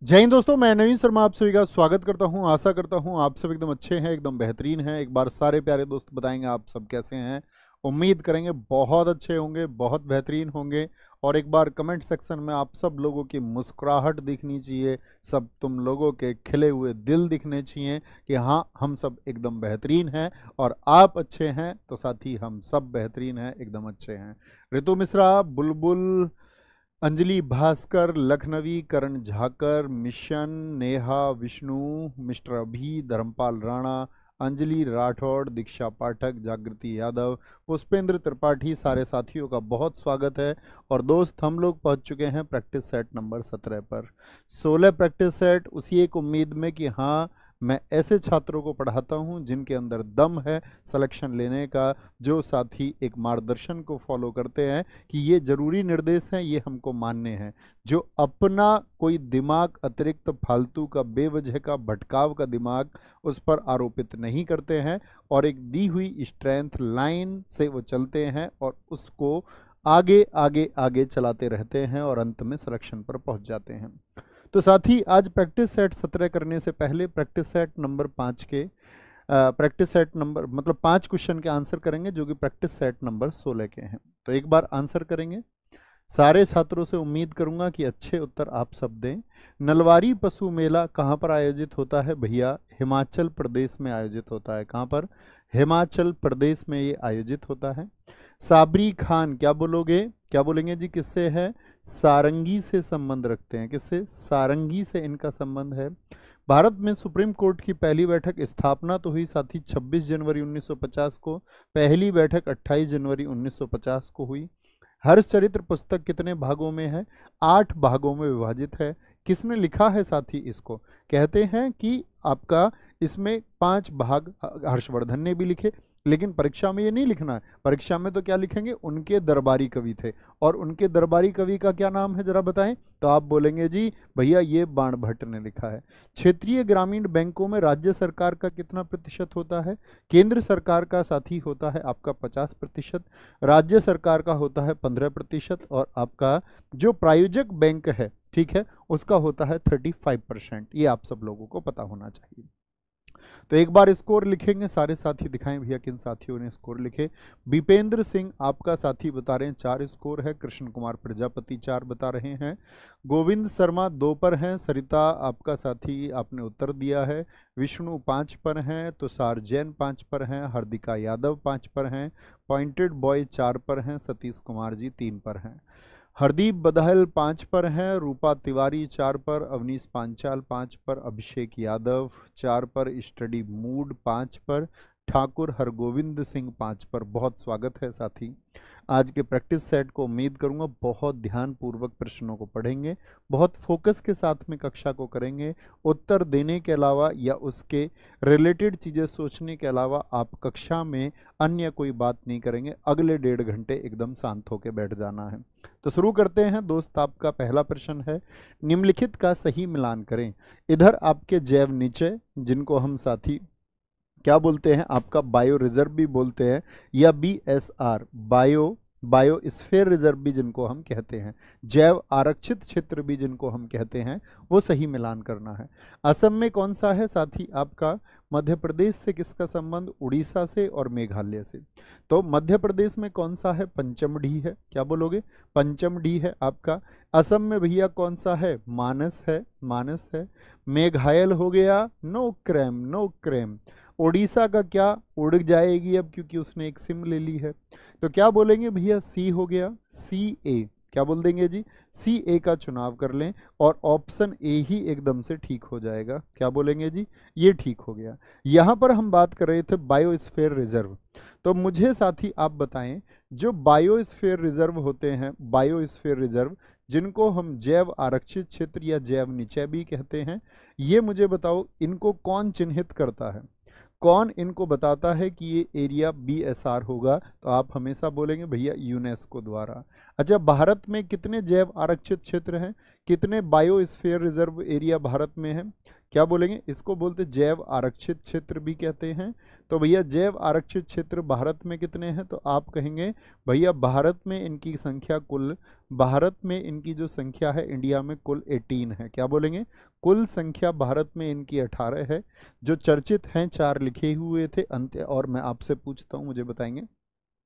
जय हिंद दोस्तों, मैं नवीन शर्मा आप सभी का स्वागत करता हूं। आशा करता हूं आप सब एकदम अच्छे हैं, एकदम बेहतरीन हैं। एक बार सारे प्यारे दोस्त बताएंगे आप सब कैसे हैं। उम्मीद करेंगे बहुत अच्छे होंगे, बहुत बेहतरीन होंगे। और एक बार कमेंट सेक्शन में आप सब लोगों की मुस्कुराहट दिखनी चाहिए, सब तुम लोगों के खिले हुए दिल दिखने चाहिए कि हाँ, हम सब एकदम बेहतरीन हैं और आप अच्छे हैं तो साथ ही हम सब बेहतरीन हैं, एकदम अच्छे हैं। ऋतु मिश्रा, बुलबुल, अंजलि भास्कर, लखनवी, करण झाकर, मिशन, नेहा, विष्णु, मिस्टर अभी, धर्मपाल राणा, अंजलि राठौड़, दीक्षा पाठक, जागृति यादव, पुष्पेंद्र त्रिपाठी, सारे साथियों का बहुत स्वागत है। और दोस्त, हम लोग पहुंच चुके हैं प्रैक्टिस सेट नंबर 17 पर। 16 प्रैक्टिस सेट, उसी एक उम्मीद में कि हाँ, मैं ऐसे छात्रों को पढ़ाता हूं जिनके अंदर दम है सिलेक्शन लेने का, जो साथी एक मार्गदर्शन को फॉलो करते हैं कि ये जरूरी निर्देश हैं, ये हमको मानने हैं, जो अपना कोई दिमाग अतिरिक्त फालतू का, बेवजह का, भटकाव का दिमाग उस पर आरोपित नहीं करते हैं और एक दी हुई स्ट्रेंथ लाइन से वो चलते हैं और उसको आगे आगे आगे चलाते रहते हैं और अंत में सिलेक्शन पर पहुंच जाते हैं। तो साथ ही आज प्रैक्टिस सेट 17 करने से पहले प्रैक्टिस सेट नंबर 5 के प्रैक्टिस सेट नंबर मतलब 5 क्वेश्चन के आंसर करेंगे जो कि प्रैक्टिस सेट नंबर 16 के हैं। तो एक बार आंसर करेंगे। सारे छात्रों से उम्मीद करूंगा कि अच्छे उत्तर आप सब दें। नलवारी पशु मेला कहाँ पर आयोजित होता है भैया? हिमाचल प्रदेश में आयोजित होता है। कहाँ पर? हिमाचल प्रदेश में ये आयोजित होता है। साबरी खान, क्या बोलोगे? क्या बोलेंगे जी? किससे है? सारंगी से संबंध रखते हैं। किससे? सारंगी से इनका संबंध है। भारत में सुप्रीम कोर्ट की पहली बैठक स्थापना तो हुई साथी 26 जनवरी 1950 को, पहली बैठक 28 जनवरी 1950 को हुई। हर्षचरित्र पुस्तक कितने भागों में है? 8 भागों में विभाजित है। किसने लिखा है साथी इसको? कहते हैं कि आपका इसमें 5 भाग हर्षवर्धन ने भी लिखे, लेकिन परीक्षा में ये नहीं लिखना है। परीक्षा में तो क्या लिखेंगे? उनके दरबारी कवि थे। और उनके दरबारी कवि का क्या नाम है जरा बताएं? तो आप बोलेंगे जी भैया ये बाणभट्ट ने लिखा है। क्षेत्रीय ग्रामीण बैंकों में राज्य सरकार का कितना प्रतिशत होता है? केंद्र सरकार का साथी होता है आपका 50%, राज्य सरकार का होता है 15% और आपका जो प्रायोजक बैंक है, ठीक है, उसका होता है 35%। ये आप सब लोगों को पता होना चाहिए। तो एक बार स्कोर लिखेंगे सारे साथी, दिखाएं भैया किन साथियों ने स्कोर लिखे। विपेंद्र सिंह आपका साथी बता रहे हैं 4 स्कोर है। कृष्ण कुमार प्रजापति 4 बता रहे हैं। गोविंद शर्मा 2 पर हैं। सरिता आपका साथी, आपने उत्तर दिया है। विष्णु 5 पर हैं। तुषार जैन 5 पर हैं। हार्दिका यादव 5 पर हैं। पॉइंटेड बॉय 4 पर हैं। सतीश कुमार जी 3 पर हैं। हरदीप बदहल 5 पर हैं। रूपा तिवारी 4 पर। अवनीश पांचाल 5 पर। अभिषेक यादव 4 पर। स्टडी मूड 5 पर। ठाकुर हरगोविंद सिंह 5 पर। बहुत स्वागत है साथी। आज के प्रैक्टिस सेट को उम्मीद करूंगा बहुत ध्यान पूर्वक प्रश्नों को पढ़ेंगे, बहुत फोकस के साथ में कक्षा को करेंगे। उत्तर देने के अलावा या उसके रिलेटेड चीज़ें सोचने के अलावा आप कक्षा में अन्य कोई बात नहीं करेंगे। अगले 1.5 घंटे एकदम शांत होकर बैठ जाना है। तो शुरू करते हैं दोस्त। आपका पहला प्रश्न है, निम्नलिखित का सही मिलान करें। इधर आपके जैव नीचे, जिनको हम साथी क्या बोलते हैं, आपका बायो रिजर्व भी बोलते हैं, या BSR बायोस्फीयर रिजर्व भी जिनको हम कहते हैं, जैव आरक्षित क्षेत्र भी जिनको हम कहते हैं, वो सही मिलान करना है। असम में कौन सा है साथी आपका? मध्य प्रदेश से किसका संबंध? उड़ीसा से और मेघालय से। तो मध्य प्रदेश में कौन सा है? पंचमढ़ी है। क्या बोलोगे? पंचमढ़ी है आपका। असम में भैया कौन सा है? मानस है, मानस है। मेघायल हो गया, no cram, no cram. Orissa का क्या? उड़ जाएगी अब, क्योंकि उसने एक सिम ले ली है। तो क्या बोलेंगे भैया? सी हो गया, CA। क्या बोल देंगे जी? CA का चुनाव कर लें और ऑप्शन ए ही एकदम से ठीक हो जाएगा। क्या बोलेंगे जी? ये ठीक हो गया। यहाँ पर हम बात कर रहे थे बायोस्फीयर रिजर्व। तो मुझे साथी आप बताएं, जो बायोस्फीयर रिजर्व होते हैं, बायोस्फीयर रिजर्व जिनको हम जैव आरक्षित क्षेत्र या जैव निचय भी कहते हैं, ये मुझे बताओ इनको कौन चिन्हित करता है? कौन इनको बताता है कि ये एरिया BSR होगा? तो आप हमेशा बोलेंगे भैया यूनेस्को द्वारा। अच्छा, भारत में कितने जैव आरक्षित क्षेत्र हैं? कितने बायोस्फीयर रिजर्व एरिया भारत में है? क्या बोलेंगे? इसको बोलते जैव आरक्षित क्षेत्र भी कहते हैं। तो भैया जैव आरक्षित क्षेत्र भारत में कितने हैं? तो आप कहेंगे भैया भारत में इनकी संख्या कुल, भारत में इनकी जो संख्या है इंडिया में कुल 18 है। क्या बोलेंगे? कुल संख्या भारत में इनकी 18 है। जो चर्चित हैं 4 लिखे हुए थे अंत्य, और मैं आपसे पूछता हूँ, मुझे बताएंगे।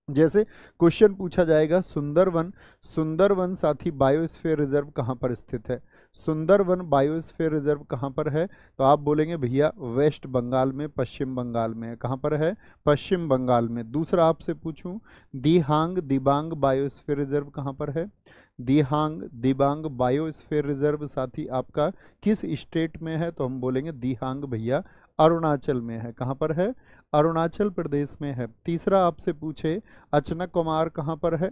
जैसे क्वेश्चन पूछा जाएगा सुंदरवन, सुंदरवन साथी बायोस्फीयर रिजर्व कहाँ पर स्थित है? सुंदरवन बायोस्फीयर रिजर्व कहाँ पर है? तो आप बोलेंगे भैया वेस्ट बंगाल में, पश्चिम बंगाल में है। कहाँ पर है? पश्चिम बंगाल में। दूसरा आपसे पूछूं, दिहांग दिबांग बायोस्फीयर रिजर्व कहाँ पर है? दिहांग दिबांग बायोस्फीयर रिजर्व साथी आपका किस स्टेट में है? तो हम बोलेंगे दिहांग भैया अरुणाचल में है। कहाँ पर है? अरुणाचल प्रदेश में है। तीसरा आपसे पूछे अचनकमार कहाँ पर है?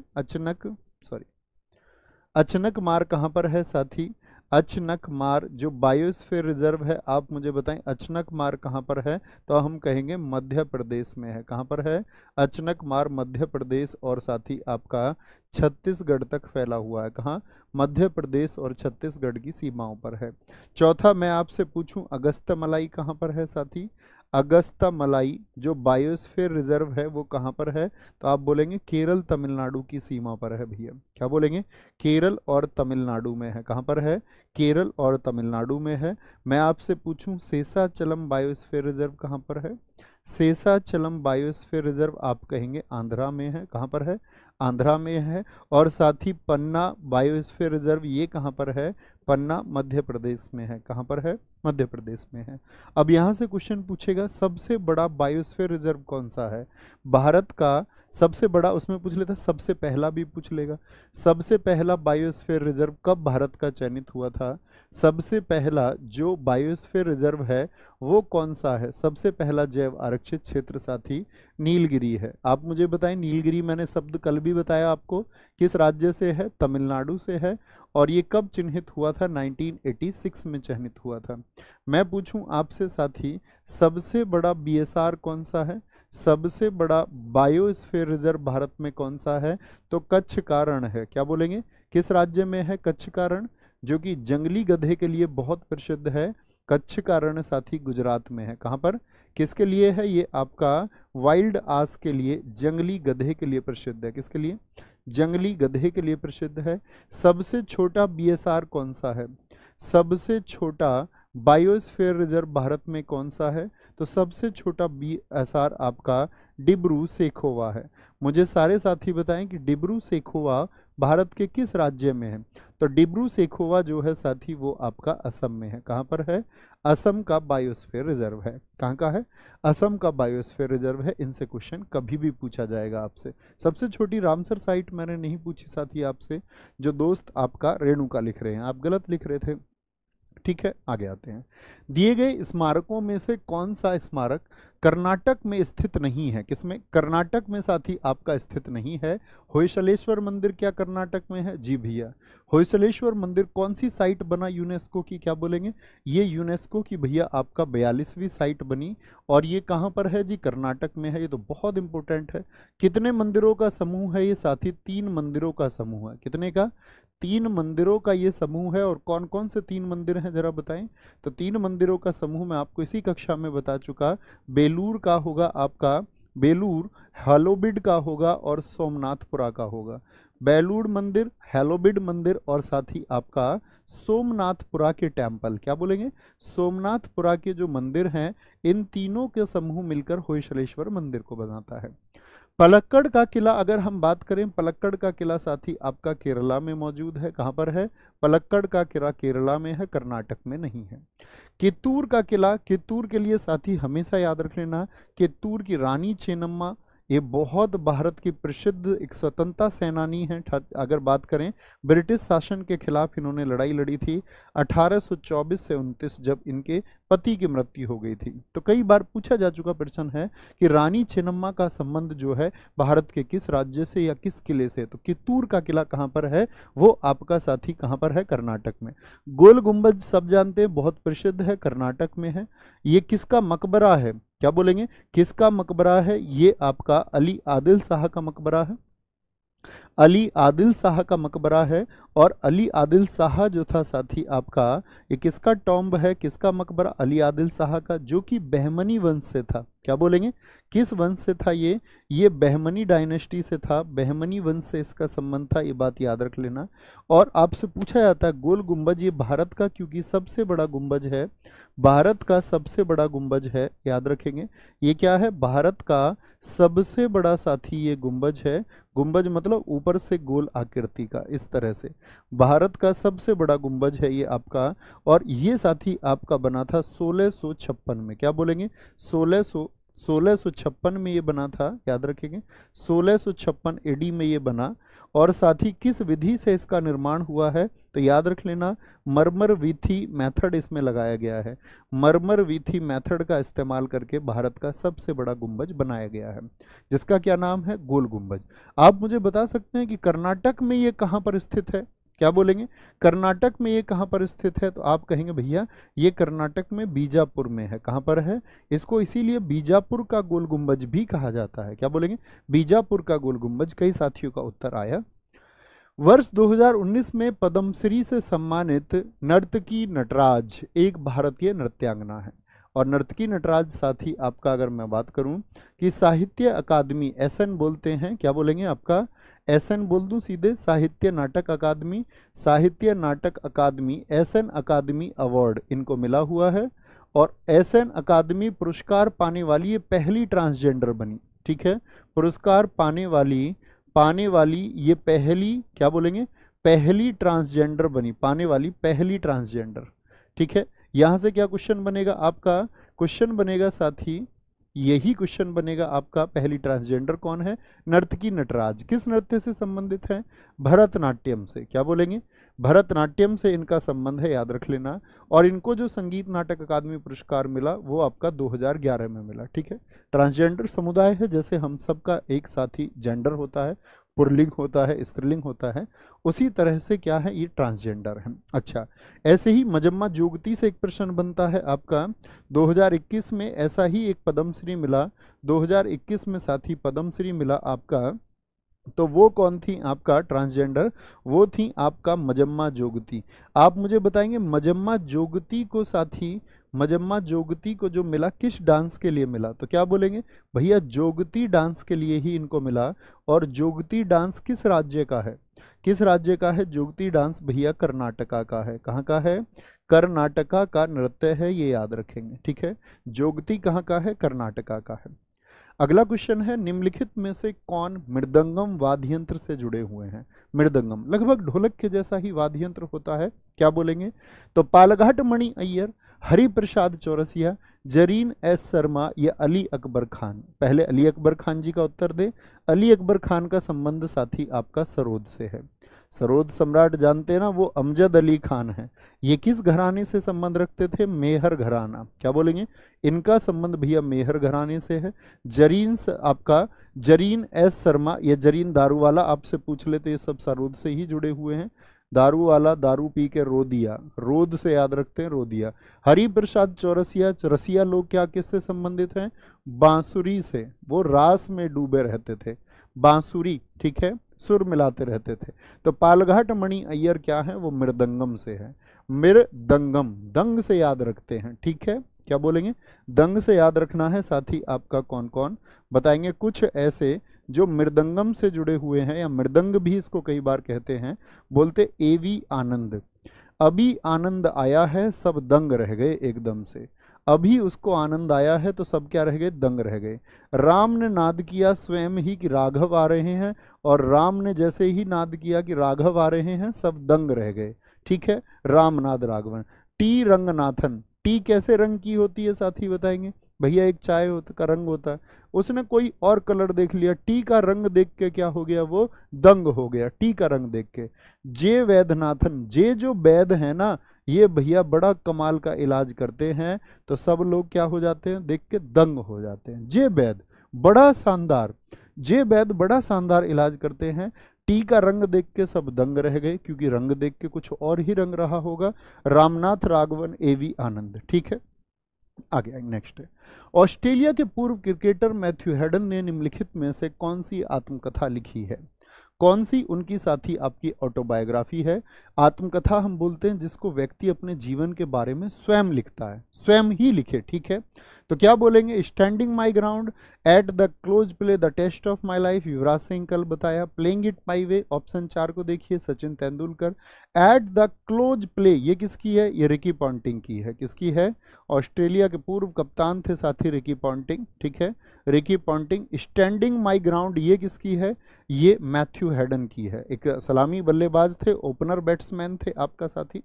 अचनकमार कहाँ पर है साथी? अचनकमार जो बायोस्फीयर रिजर्व है, आप मुझे बताएं अचनकमार कहाँ पर है? तो हम कहेंगे मध्य प्रदेश में है। कहाँ पर है? अचनकमार मध्य प्रदेश और साथी आपका छत्तीसगढ़ तक फैला हुआ है। कहाँ? मध्य प्रदेश और छत्तीसगढ़ की सीमाओं पर है। चौथा मैं आपसे पूछूं अगस्त्यमलाई कहाँ पर है साथी? अगस्त्यमलाई जो बायोस्फीयर रिजर्व है वो कहाँ पर है? तो आप बोलेंगे केरल तमिलनाडु की सीमा पर है भैया। क्या बोलेंगे? केरल और तमिलनाडु में है। कहाँ पर है? केरल और तमिलनाडु में है। मैं आपसे पूछूं शेषाचलम बायोस्फीयर रिजर्व कहाँ पर है? शेषाचलम बायोस्फीयर रिजर्व आप कहेंगे आंध्रा में है। कहाँ पर है? आंध्रा में है। और साथ ही पन्ना बायोस्फीयर रिजर्व ये कहाँ पर है? पन्ना मध्य प्रदेश में है। कहाँ पर है? मध्य प्रदेश में है। अब यहाँ से क्वेश्चन पूछेगा सबसे बड़ा बायोस्फीयर रिजर्व कौन सा है भारत का? सबसे बड़ा उसमें पूछ लेता, सबसे पहला भी पूछ लेगा। सबसे पहला बायोस्फीयर रिजर्व कब भारत का चयनित हुआ था? सबसे पहला जो बायोस्फीयर रिजर्व है वो कौन सा है? सबसे पहला जैव आरक्षित क्षेत्र साथी नीलगिरी है। आप मुझे बताएं, नीलगिरी मैंने शब्द कल भी बताया आपको, किस राज्य से है? तमिलनाडु से है। और ये कब चिन्हित हुआ था? 1986 में चिन्हित हुआ था। मैं पूछूं आपसे साथी सबसे बड़ा बीएसआर कौन सा है? सबसे बड़ा बायोस्फीयर रिजर्व भारत में कौन सा है? तो कच्छ का रण है। क्या बोलेंगे? किस राज्य में है कच्छ का रण? जो कि जंगली गधे के लिए बहुत प्रसिद्ध है। कच्छ का रण साथी गुजरात में है। कहाँ पर? किसके लिए है? ये आपका वाइल्ड आस के लिए, जंगली गधे के लिए प्रसिद्ध है। किसके लिए? जंगली गधे के लिए प्रसिद्ध है। सबसे छोटा बीएसआर कौन सा है? सबसे छोटा बायोस्फीयर रिजर्व भारत में कौन सा है? तो सबसे छोटा बीएसआर आपका डिब्रू सेखोवा है। मुझे सारे साथी बताएं कि डिब्रू सेखोवा भारत के किस राज्य में है? तो डिब्रू सेखोवा जो है साथी वो आपका असम में है। कहाँ पर है? असम का बायोस्फीयर रिजर्व है। कहाँ का है? असम का बायोस्फीयर रिजर्व है। इनसे क्वेश्चन कभी भी पूछा जाएगा आपसे। सबसे छोटी रामसर साइट मैंने नहीं पूछी साथी आपसे, जो दोस्त आपका रेणुका लिख रहे हैं, आप गलत लिख रहे थे। ठीक है, आगे आते हैं। दिए गए स्मारकों में से कौन सा स्मारक कर्नाटक में स्थित नहीं है? किसमें? कर्नाटक में साथी आपका स्थित नहीं है। होयसलेश्वर मंदिर क्या कर्नाटक में है? जी भैया। होयसलेश्वर मंदिर कौन सी साइट बना यूनेस्को की? क्या बोलेंगे? ये यूनेस्को की भैया आपका 42वीं साइट बनी। और ये कहाँ पर है जी? कर्नाटक में है। ये तो बहुत इंपॉर्टेंट है। कितने मंदिरों का समूह है ये साथी? 3 मंदिरों का समूह है। कितने का? 3 मंदिरों का ये समूह है। और कौन कौन से 3 मंदिर हैं जरा बताएं। तो 3 मंदिरों का समूह मैं आपको इसी कक्षा में बता चुका। बेलूर का होगा आपका, बेलूर, हैलोबिड का होगा और सोमनाथपुरा का होगा। बेलूर मंदिर, हैलोबिड मंदिर और साथ ही आपका सोमनाथपुरा के टेम्पल। क्या बोलेंगे? सोमनाथपुरा के जो मंदिर हैं, इन तीनों के समूह मिलकर होयसलेश्वर मंदिर को बनाता है। पलक्कड़ का किला अगर हम बात करें, पलक्कड़ का किला साथी आपका केरला में मौजूद है। कहाँ पर है? पलक्कड़ का किला केरला में है, कर्नाटक में नहीं है। कित्तूर का किला, कित्तूर के लिए साथी हमेशा याद रख लेना, कित्तूर की रानी चेन्नम्मा ये बहुत भारत की प्रसिद्ध एक स्वतंत्रता सेनानी हैं। अगर बात करें, ब्रिटिश शासन के खिलाफ इन्होंने लड़ाई लड़ी थी 1824 से 29, जब इनके पति की मृत्यु हो गई थी। तो कई बार पूछा जा चुका प्रश्न है कि रानी चेन्नम्मा का संबंध जो है भारत के किस राज्य से या किस किले से? तो कित्तूर का किला कहाँ पर है? वो आपका साथी कहाँ पर है? कर्नाटक में। गोल गुंबद सब जानते हैं, बहुत प्रसिद्ध है, कर्नाटक में है। ये किसका मकबरा है? क्या बोलेंगे? किसका मकबरा है? ये आपका अली आदिल शाह का मकबरा है। अली आदिल शाह का मकबरा है। और अली आदिल शाह जो था साथी आपका, ये किसका टॉम्ब है, किसका मकबरा, अली आदिल शाह का, जो कि बहमनी वंश से था। क्या बोलेंगे, किस वंश से था ये बहमनी डायनेस्टी से था, बहमनी वंश से इसका संबंध था, ये बात याद रख लेना। और आपसे पूछा जाता है गोल गुंबज ये भारत का क्योंकि सबसे बड़ा गुंबज है, भारत का सबसे बड़ा गुंबज है, याद रखेंगे। ये क्या है, भारत का सबसे बड़ा साथी ये गुंबज है। गुंबज मतलब ऊपर से गोल आकृति का, इस तरह से भारत का सबसे बड़ा गुंबज है ये आपका। और ये साथी आपका बना था 1656 में। क्या बोलेंगे, 1656 में ये बना था, याद रखेंगे 1656 एडी में ये बना। और साथ ही किस विधि से इसका निर्माण हुआ है, तो याद रख लेना मरमर विथी मेथड इसमें लगाया गया है। मरमर विथी मेथड का इस्तेमाल करके भारत का सबसे बड़ा गुंबज बनाया गया है, जिसका क्या नाम है, गोल गुंबज। आप मुझे बता सकते हैं कि कर्नाटक में ये कहाँ पर स्थित है, क्या बोलेंगे, कर्नाटक में ये कहाँ पर स्थित है, तो आप कहेंगे भैया ये कर्नाटक में बीजापुर में है। कहाँ पर है, इसको इसीलिए बीजापुर का गोल गुंबज भी कहा जाता है। क्या बोलेंगे, बीजापुर का गोल गुंबज। कई साथियों का उत्तर आया। वर्ष 2019 में पद्मश्री से सम्मानित नर्तकी नटराज एक भारतीय नृत्यांगना है। और नर्तकी नटराज साथी आपका अगर मैं बात करूं कि साहित्य अकादमी एसएन बोलते हैं, क्या बोलेंगे आपका, एसएन बोल दूं सीधे, साहित्य नाटक अकादमी, साहित्य नाटक अकादमी एसएन अकादमी अवार्ड इनको मिला हुआ है। और एसएन अकादमी पुरस्कार पाने वाली ये पहली ट्रांसजेंडर बनी। ठीक है, पुरस्कार पाने वाली ये पहली, क्या बोलेंगे, पहली ट्रांसजेंडर बनी, पाने वाली पहली ट्रांसजेंडर। ठीक है, यहां से क्या क्वेश्चन बनेगा आपका, क्वेश्चन बनेगा साथी, यही क्वेश्चन बनेगा आपका, पहली ट्रांसजेंडर कौन है, नर्तकी नटराज। किस नृत्य से संबंधित है, भरतनाट्यम से। क्या बोलेंगे, भरतनाट्यम से इनका संबंध है, याद रख लेना। और इनको जो संगीत नाटक अकादमी पुरस्कार मिला वो आपका 2011 में मिला। ठीक है, ट्रांसजेंडर समुदाय है, जैसे हम सबका एक साथी जेंडर होता है, पुल्लिंग होता है, स्त्रीलिंग होता है, उसी तरह से क्या है, ये ट्रांसजेंडर है। अच्छा, ऐसे ही मजम्मा जोगती से एक प्रश्न बनता है आपका, 2021 में ऐसा ही एक पद्मश्री मिला, 2021 में साथी पद्मश्री मिला आपका, तो वो कौन थी आपका ट्रांसजेंडर, वो थी आपका मजम्मा जोगती। आप मुझे बताएंगे मजम्मा जोगती को साथी, मजम्मा जोगती को जो मिला किस डांस के लिए मिला, तो क्या बोलेंगे भैया जोगती डांस के लिए ही इनको मिला। और जोगती डांस किस राज्य का है, किस राज्य का है जोगती डांस, भैया कर्नाटका का है। कहाँ का है, कर्नाटका का नृत्य है, ये याद रखेंगे। ठीक है, जोगती कहाँ का है, कर्नाटका का है। अगला क्वेश्चन है, निम्नलिखित में से कौन मृदंगम वाद्य यंत्र से जुड़े हुए हैं। मृदंगम लगभग ढोलक के जैसा ही वाद्य यंत्र होता है। क्या बोलेंगे, तो पालघाट मणि अय्यर, हरिप्रसाद चौरसिया, जरीन एस शर्मा या अली अकबर खान। पहले अली अकबर खान जी का उत्तर दे। अली अकबर खान का संबंध साथी आपका सरोद से है। सरोद सम्राट जानते हैं ना, वो अमजद अली खान है। ये किस घराने से संबंध रखते थे, मेहर घराना। क्या बोलेंगे, इनका संबंध भैया मेहर घराने से है। जरीन आपका जरीन एस शर्मा, ये जरीन दारू वाला आपसे पूछ लेते, ये सब सरोद से ही जुड़े हुए हैं। दारू वाला दारू पी के रो दिया, रोद से याद रखते हैं, रो दिया। हरिप्रसाद चौरसिया, चौरसिया लोग क्या किससे संबंधित हैं, बांसुरी से, वो रास में डूबे रहते थे, बांसुरी। ठीक है, सुर मिलाते रहते थे। तो पालघाट मणि अय्यर क्या है, वो मृदंगम से है। मृदंगम, दंग से याद रखते हैं। ठीक है, क्या बोलेंगे, दंग से याद रखना है। साथी आपका कौन कौन बताएंगे कुछ ऐसे जो मृदंगम से जुड़े हुए हैं, या मृदंग भी इसको कई बार कहते हैं। बोलते एवी आनंद, अभी आनंद आया है, सब दंग रह गए एकदम से। अभी उसको आनंद आया है तो सब क्या रह गए, दंग रह गए। राम ने नाद किया स्वयं ही कि राघव आ रहे हैं, और राम ने जैसे ही नाद किया कि राघव आ रहे हैं, सब दंग रह गए। ठीक है, रामनाद राघवन। टी रंगनाथन, टी कैसे रंग की होती है साथी बताएंगे, भैया एक चाय का रंग होता है, उसने कोई और कलर देख लिया, टी का रंग देख के क्या हो गया, वो दंग हो गया, टी का रंग देख के। जे वैद्यनाथन, जे जो वैद्य है ना, ये भैया बड़ा कमाल का इलाज करते हैं, तो सब लोग क्या हो जाते हैं, देख के दंग हो जाते हैं। जे वैद्य बड़ा शानदार, जे वैद्य बड़ा शानदार इलाज करते हैं। टी का रंग देख के सब दंग रह गए, क्योंकि रंग देख के कुछ और ही रंग रहा होगा। रामनाथ राघवन, एवी आनंद। ठीक है, आगे नेक्स्ट है, ऑस्ट्रेलिया के पूर्व क्रिकेटर मैथ्यू हेडन ने निम्नलिखित में से कौन सी आत्मकथा लिखी है। कौन सी उनकी साथी आपकी ऑटोबायोग्राफी है? आत्मकथा हम बोलते हैं जिसको व्यक्ति अपने जीवन के बारे में स्वयं लिखता है, स्वयं ही लिखे, ठीक है। तो क्या बोलेंगे? Standing my ground, at the close play the test of my life, Yuvraj Singh कल बताया। Playing it my way, option 4 को देखिए, Sachin Tendulkar. At the close play, ये किसकी है? ये रिकी पॉन्टिंग की है। किसकी है? ऑस्ट्रेलिया के पूर्व कप्तान थे साथी रिकी पॉन्टिंग, ठीक है, Ricky Ponting. Standing my ground, ये किसकी है? ये मैथ्यू हेडन की है। एक सलामी बल्लेबाज थे, ओपनर बैट्समैन थे आपका साथी,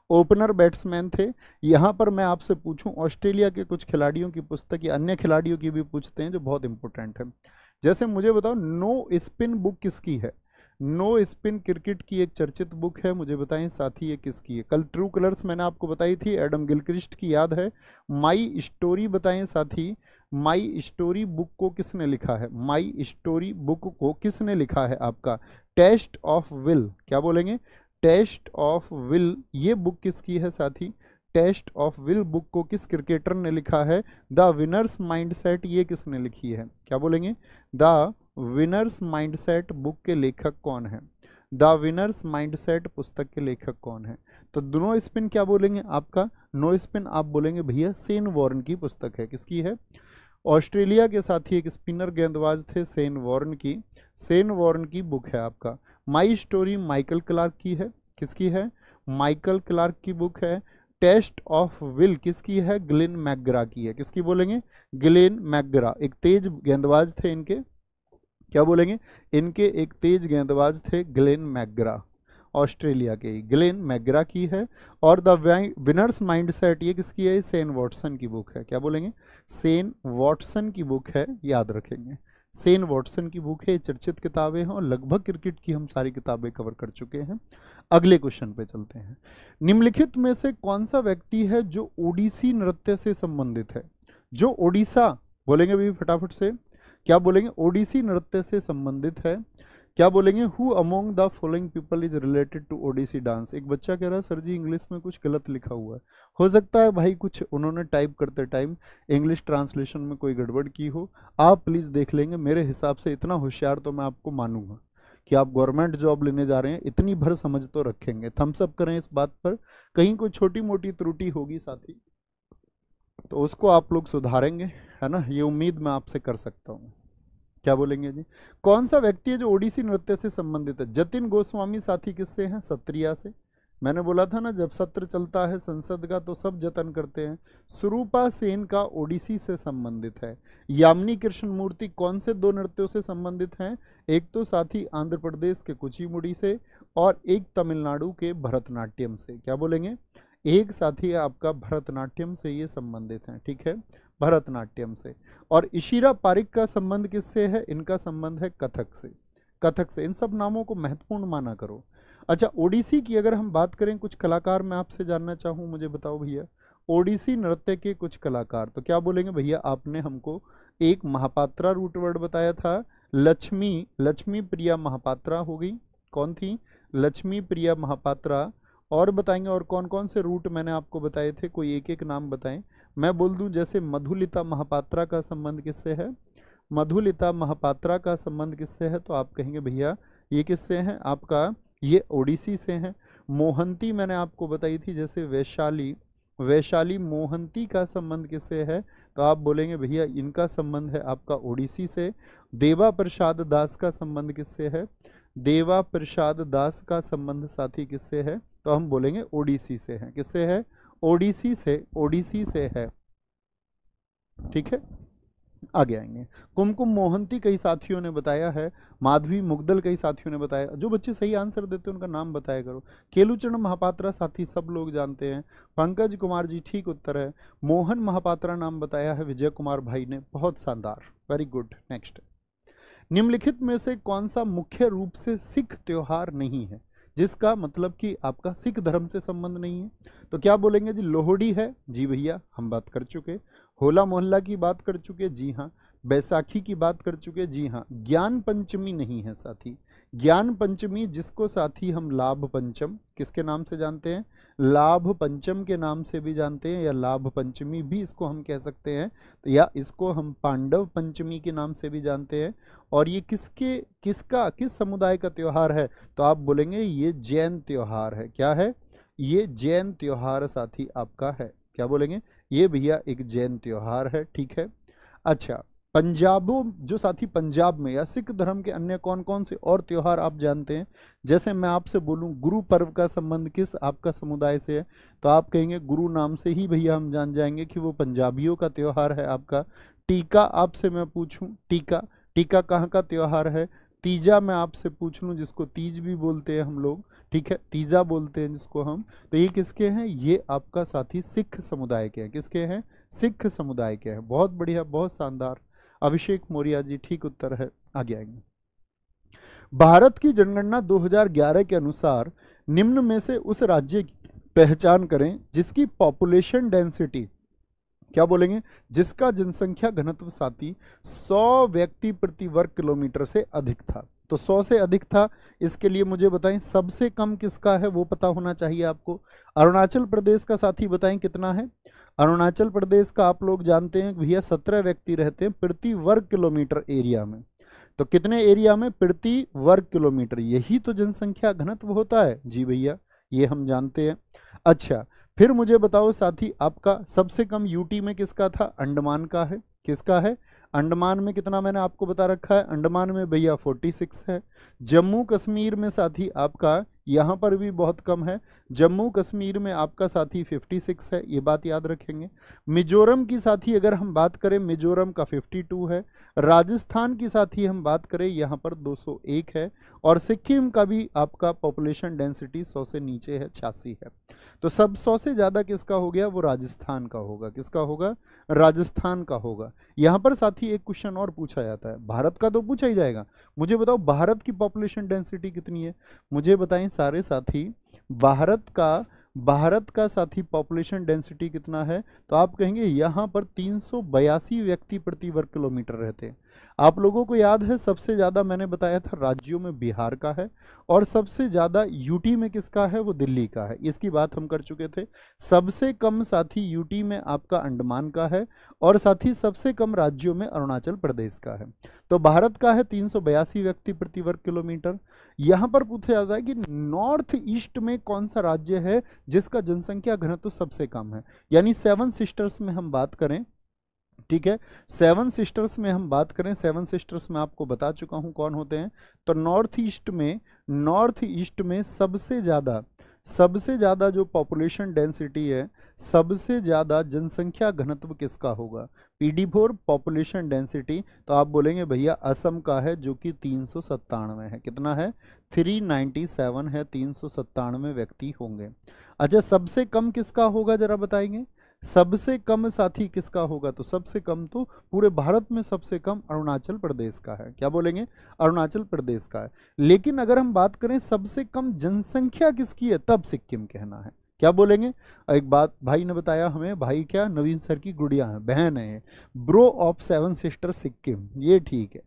ओपनर बैट्समैन थे। यहाँ पर मैं आपसे पूछूं, ऑस्ट्रेलिया के कुछ खिलाड़ियों की पुस्तक या अन्य खिलाड़ियों की भी पूछते हैं जो बहुत इंपॉर्टेंट है। जैसे मुझे बताओ, नो स्पिन बुक किसकी है? नो स्पिन क्रिकेट की एक चर्चित बुक है, मुझे बताएं साथी ये किसकी है? कल ट्रू कलर्स मैंने आपको बताई थी, एडम गिलक्रिस्ट की, याद है? माई स्टोरी बताएं साथी, माई स्टोरी बुक को किसने लिखा है? माई स्टोरी बुक को किसने लिखा है आपका? टेस्ट ऑफ विल, क्या बोलेंगे? टेस्ट ऑफ विल, ये बुक किसकी है साथी? टेस्ट ऑफ विल बुक को किस क्रिकेटर ने लिखा है? द विनर्स माइंडसेट, ये किसने लिखी है? क्या बोलेंगे? द विनर्स माइंडसेट बुक के लेखक कौन है? द विनर्स माइंडसेट पुस्तक के लेखक कौन है? तो दोनों स्पिन क्या बोलेंगे आपका? नो स्पिन आप बोलेंगे भैया शेन वॉर्न की पुस्तक है। किसकी है? ऑस्ट्रेलिया के साथी एक स्पिनर गेंदबाज थे शेन वॉर्न की, शेन वॉर्न की बुक है आपका। माई स्टोरी माइकल क्लार्क की है। किसकी है? माइकल क्लार्क की बुक है। टेस्ट ऑफ विल किसकी है? ग्लेन मैकग्रा की है। किसकी बोलेंगे? ग्लेन मैकग्रा, एक तेज गेंदबाज थे इनके, क्या बोलेंगे? इनके एक तेज गेंदबाज थे ग्लेन मैकग्रा, ऑस्ट्रेलिया के ग्लेन मैकग्रा की है। और द विनर्स माइंडसेट, ये किसकी है? शेन वॉटसन की बुक है। क्या बोलेंगे? शेन वॉटसन की बुक है, याद रखेंगे, शेन वॉटसन की बुक है। चर्चित किताबें हैं और लगभग क्रिकेट की हम सारी किताबें कवर कर चुके हैं। अगले क्वेश्चन पे चलते हैं। निम्नलिखित में से कौन सा व्यक्ति है जो ओडिसी नृत्य से संबंधित है? जो ओडिशा, बोलेंगे भी फटाफट से, क्या बोलेंगे? ओडिसी नृत्य से संबंधित है। क्या बोलेंगे? Who among the following people is related to Odissi dance. एक बच्चा कह रहा है सर जी इंग्लिश में कुछ गलत लिखा हुआ है। हो सकता है भाई कुछ उन्होंने टाइप करते टाइम इंग्लिश ट्रांसलेशन में कोई गड़बड़ की हो, आप प्लीज़ देख लेंगे। मेरे हिसाब से इतना होशियार तो मैं आपको मानूंगा कि आप गवर्नमेंट जॉब लेने जा रहे हैं, इतनी भर समझ तो रखेंगे। थम्स अप करें इस बात पर, कहीं कोई छोटी मोटी त्रुटि होगी साथी तो उसको आप लोग सुधारेंगे, है ना, ये उम्मीद मैं आपसे कर सकता हूँ। क्या बोलेंगे जी? कौन सा व्यक्ति है जो ओडिसी नृत्य से संबंधित है? जतिन गोस्वामी साथी किससे हैं? सत्रिया से। मैंने बोला था ना जब सत्र चलता है संसद का तो सब जतन करते हैं। सुरूपा सेन का ओडिसी से संबंधित है। यामिनी कृष्णमूर्ति कौन से दो नृत्यों से संबंधित हैं? एक तो साथी आंध्र प्रदेश के कुचिपुड़ी से और एक तमिलनाडु के भरतनाट्यम से। क्या बोलेंगे? एक साथी आपका भरतनाट्यम से ये संबंधित हैं, ठीक है, भरतनाट्यम से। और इशिरा पारिक का संबंध किससे है? इनका संबंध है कथक से, कथक से। इन सब नामों को महत्वपूर्ण माना करो। अच्छा, ओडिसी की अगर हम बात करें, कुछ कलाकार मैं आपसे जानना चाहूँ, मुझे बताओ भैया ओडिसी नृत्य के कुछ कलाकार। तो क्या बोलेंगे भैया? आपने हमको एक महापात्रा रूट वर्ड बताया था, लक्ष्मी, लक्ष्मी प्रिया महापात्रा हो गई। कौन थी? लक्ष्मी प्रिया महापात्रा। और बताएंगे और कौन कौन से रूट मैंने आपको बताए थे, कोई एक एक नाम बताएं। मैं बोल दूं जैसे मधुलिता महापात्रा का संबंध किससे है? मधुलिता महापात्रा का संबंध किससे है? तो आप कहेंगे भैया ये किससे हैं आपका? ये ओडिसी से हैं। मोहंती मैंने आपको बताई थी, जैसे वैशाली, वैशाली मोहंती का संबंध किससे है? तो आप बोलेंगे भैया इनका संबंध है आपका ओडिसी से। देवा प्रसाद दास का संबंध किससे है? देवा प्रसाद दास का संबंध साथी किससे है? तो हम बोलेंगे ओडिसी से है। किससे है? ओडिसी से, ओडिसी से है, ठीक है। आगे आएंगे। कुमकुम मोहंती कई साथियों ने बताया है, माधवी मुग्दल कई साथियों ने बताया। जो बच्चे सही आंसर देते हैं उनका नाम बताया करो। केलुचरण महापात्रा साथी सब लोग जानते हैं। पंकज कुमार जी ठीक उत्तर है। मोहन महापात्रा नाम बताया है विजय कुमार भाई ने, बहुत शानदार, वेरी गुड। नेक्स्ट, निम्नलिखित में से कौन सा मुख्य रूप से सिख त्योहार नहीं है, जिसका मतलब कि आपका सिख धर्म से संबंध नहीं है? तो क्या बोलेंगे जी? लोहड़ी है, जी भैया हम बात कर चुके। होला मोहल्ला की बात कर चुके, जी हाँ। बैसाखी की बात कर चुके, जी हाँ। ज्ञान पंचमी नहीं है साथी, ज्ञान पंचमी जिसको साथी हम लाभ पंचम किसके नाम से जानते हैं, लाभ पंचम के नाम से भी जानते हैं, या लाभ पंचमी भी इसको हम कह सकते हैं, तो या इसको हम पांडव पंचमी के नाम से भी जानते हैं। और ये किस समुदाय का त्योहार है, तो आप बोलेंगे ये जैन त्योहार है। क्या है, ये जैन त्योहार साथी आपका है। क्या बोलेंगे, ये भैया एक जैन त्योहार है। ठीक है। अच्छा, पंजाबों जो साथी पंजाब में या सिख धर्म के अन्य कौन कौन से और त्योहार आप जानते हैं। जैसे मैं आपसे बोलूं गुरु पर्व का संबंध किस आपका समुदाय से है, तो आप कहेंगे गुरु नाम से ही भैया हम जान जाएंगे कि वो पंजाबियों का त्योहार है आपका। टीका आपसे मैं पूछूं, टीका कहाँ का त्योहार है। तीजा मैं आपसे पूछ लूं, जिसको तीज भी बोलते हैं हम लोग, ठीक है, तीजा बोलते हैं जिसको हम, तो ये किसके हैं, ये आपका साथी सिख समुदाय के हैं। किसके हैं, सिख समुदाय के हैं। बहुत बढ़िया, बहुत शानदार। अभिषेक मौर्य जी ठीक उत्तर है। आगे आएंगे। भारत की जनगणना 2011 के अनुसार निम्न में से उस राज्य की पहचान करें जिसकी पॉपुलेशन डेंसिटी, क्या बोलेंगे, जिसका जनसंख्या घनत्व साथी 100 व्यक्ति प्रति वर्ग किलोमीटर से अधिक था। तो 100 से अधिक था, इसके लिए मुझे बताएं सबसे कम किसका है, वो पता होना चाहिए आपको। अरुणाचल प्रदेश का साथी बताएं कितना है। अरुणाचल प्रदेश का आप लोग जानते हैं भैया 17 व्यक्ति रहते हैं प्रति वर्ग किलोमीटर एरिया में। तो कितने एरिया में, प्रति वर्ग किलोमीटर, यही तो जनसंख्या घनत्व होता है। जी भैया, ये हम जानते हैं। अच्छा, फिर मुझे बताओ साथी आपका सबसे कम यूटी में किसका था, अंडमान का है। किसका है, अंडमान में कितना मैंने आपको बता रखा है, अंडमान में भैया 46 है। जम्मू कश्मीर में साथी आपका यहाँ पर भी बहुत कम है, जम्मू कश्मीर में आपका साथी 56 है, ये बात याद रखेंगे। मिजोरम की साथी अगर हम बात करें, मिजोरम का 52 है। राजस्थान की साथी हम बात करें, यहाँ पर 201 है। और सिक्किम का भी आपका पॉपुलेशन डेंसिटी 100 से नीचे है, 86 है। तो सब 100 से ज़्यादा किसका हो गया, वो राजस्थान का होगा। किसका होगा, राजस्थान का होगा। यहाँ पर साथी एक क्वेश्चन और पूछा जाता है, भारत का तो पूछा ही जाएगा, मुझे बताओ भारत की पॉपुलेशन डेंसिटी कितनी है। मुझे बताएं सारे साथी, भारत का साथी पॉपुलेशन डेंसिटी कितना है, तो आप कहेंगे यहाँ पर 382 व्यक्ति प्रति वर्ग किलोमीटर रहते हैं। आप लोगों को याद है सबसे ज़्यादा मैंने बताया था राज्यों में बिहार का है, और सबसे ज़्यादा यूटी में किसका है, वो दिल्ली का है। इसकी बात हम कर चुके थे। सबसे कम साथी यूटी में आपका अंडमान का है, और साथी सबसे कम राज्यों में अरुणाचल प्रदेश का है। तो भारत का है 382 व्यक्ति प्रति वर्ग किलोमीटर। यहाँ पर पूछा जाता है कि नॉर्थ ईस्ट में कौन सा राज्य है जिसका जनसंख्या घनत्व सबसे कम है, यानी 7 सिस्टर्स में हम बात करें, ठीक है, 7 सिस्टर्स में हम बात करें, 7 सिस्टर्स में आपको बता चुका हूं कौन होते हैं। तो नॉर्थ ईस्ट में सबसे ज़्यादा जो पॉपुलेशन डेंसिटी है, सबसे ज़्यादा जनसंख्या घनत्व किसका होगा, PD4 पॉपुलेशन डेंसिटी, तो आप बोलेंगे भैया असम का है, जो कि 397 है। कितना है, 397 है, 397 व्यक्ति होंगे। अच्छा, सबसे कम किसका होगा जरा बताएंगे, सबसे कम साथी किसका होगा, तो सबसे कम तो पूरे भारत में सबसे कम अरुणाचल प्रदेश का है। क्या बोलेंगे, अरुणाचल प्रदेश का है। लेकिन अगर हम बात करें सबसे कम जनसंख्या किसकी है, तब सिक्किम कहना है। क्या बोलेंगे, एक बात भाई ने बताया हमें, भाई क्या नवीन सर की गुड़िया है, बहन है, ब्रो ऑफ 7 सिस्टर सिक्किम, ये ठीक है,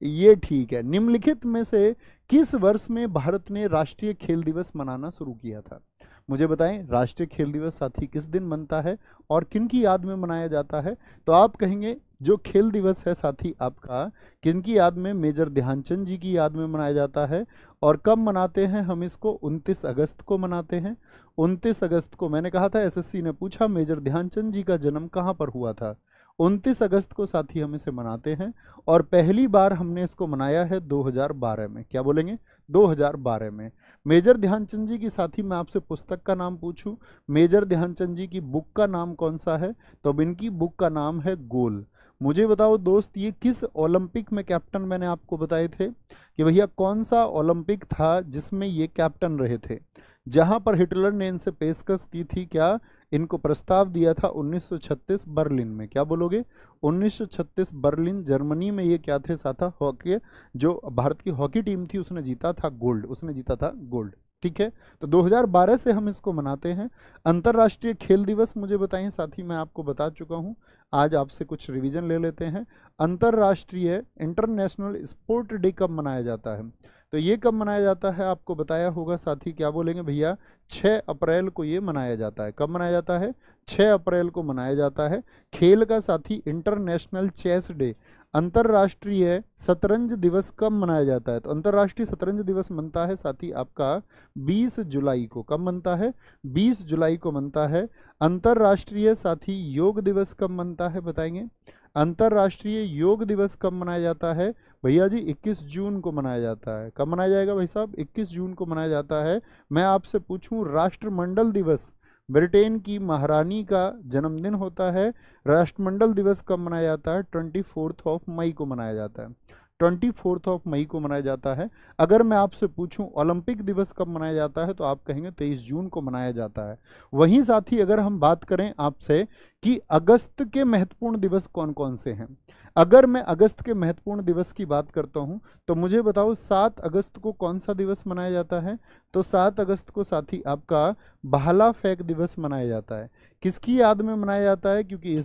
ये ठीक है। निम्नलिखित में से किस वर्ष में भारत ने राष्ट्रीय खेल दिवस मनाना शुरू किया था, मुझे बताएं। राष्ट्रीय खेल दिवस साथी किस दिन बनता है और किन की याद में मनाया जाता है, तो आप कहेंगे जो खेल दिवस है साथी आपका किन की याद में, मेजर ध्यानचंद जी की याद में मनाया जाता है। और कब मनाते हैं हम इसको, 29 अगस्त को मनाते हैं। 29 अगस्त को, मैंने कहा था SSC ने पूछा मेजर ध्यानचंद जी का जन्म कहाँ पर हुआ था, 29 अगस्त को साथी हम इसे मनाते हैं। और पहली बार हमने इसको मनाया है 2012 में। क्या बोलेंगे, 2012 में। मेजर ध्यानचंद जी की साथी मैं आपसे पुस्तक का नाम पूछूं, मेजर ध्यानचंद जी की बुक का नाम कौन सा है, तो अब इनकी बुक का नाम है गोल। मुझे बताओ दोस्त, ये किस ओलंपिक में कैप्टन, मैंने आपको बताए थे कि भैया कौन सा ओलंपिक था जिसमें ये कैप्टन रहे थे, जहां पर हिटलर ने इनसे पेशकश की थी, क्या इनको प्रस्ताव दिया था, 1936 बर्लिन में। क्या बोलोगे, 1936 बर्लिन जर्मनी में ये क्या थे साथा, हॉकी, जो भारत की हॉकी टीम थी उसने जीता था गोल्ड, उसने जीता था गोल्ड। ठीक है, तो 2012 से हम इसको मनाते हैं। अंतर्राष्ट्रीय खेल दिवस मुझे बताएं साथी, मैं आपको बता चुका हूं, आज आपसे कुछ रिवीजन ले लेते हैं। अंतर्राष्ट्रीय इंटरनेशनल स्पोर्ट डे कब मनाया जाता है, तो ये कब मनाया जाता है आपको बताया होगा साथी, क्या बोलेंगे भैया, 6 अप्रैल को ये मनाया जाता है। कब मनाया जाता है, 6 अप्रैल को मनाया जाता है। खेल का साथी इंटरनेशनल चेस डे, अंतर्राष्ट्रीय शतरंज दिवस कब मनाया जाता है, तो अंतर्राष्ट्रीय शतरंज दिवस मनता है साथी आपका 20 जुलाई को। कब मनता है, 20 जुलाई को मनता है। अंतर्राष्ट्रीय साथी योग दिवस कब मनता है बताएंगे, अंतर्राष्ट्रीय योग दिवस कब मनाया जाता है भैया जी, 21 जून को मनाया जाता है। कब मनाया जाएगा भाई साहब, 21 जून को मनाया जाता है। मैं आपसे पूछूं राष्ट्रमंडल दिवस, ब्रिटेन की महारानी का जन्मदिन होता है, राष्ट्रमंडल दिवस कब मनाया जाता है, 24 मई को मनाया जाता है। 24 मई को मनाया जाता है। अगर मैं आपसे पूछूं ओलंपिक दिवस कब मनाया जाता है तो आप कहेंगे 23 जून को मनाया जाता है। वहीं साथी अगर हम बात करें आपसे कि अगस्त के महत्वपूर्ण दिवस कौन कौन से हैं, अगर मैं अगस्त के महत्वपूर्ण दिवस की बात करता हूं तो मुझे बताओ 7 अगस्त को कौन सा दिवस मनाया जाता है, तो 7 अगस्त को साथी आपका भाला फेंक दिवस मनाया जाता है। किसकी याद में मनाया जाता है, क्योंकि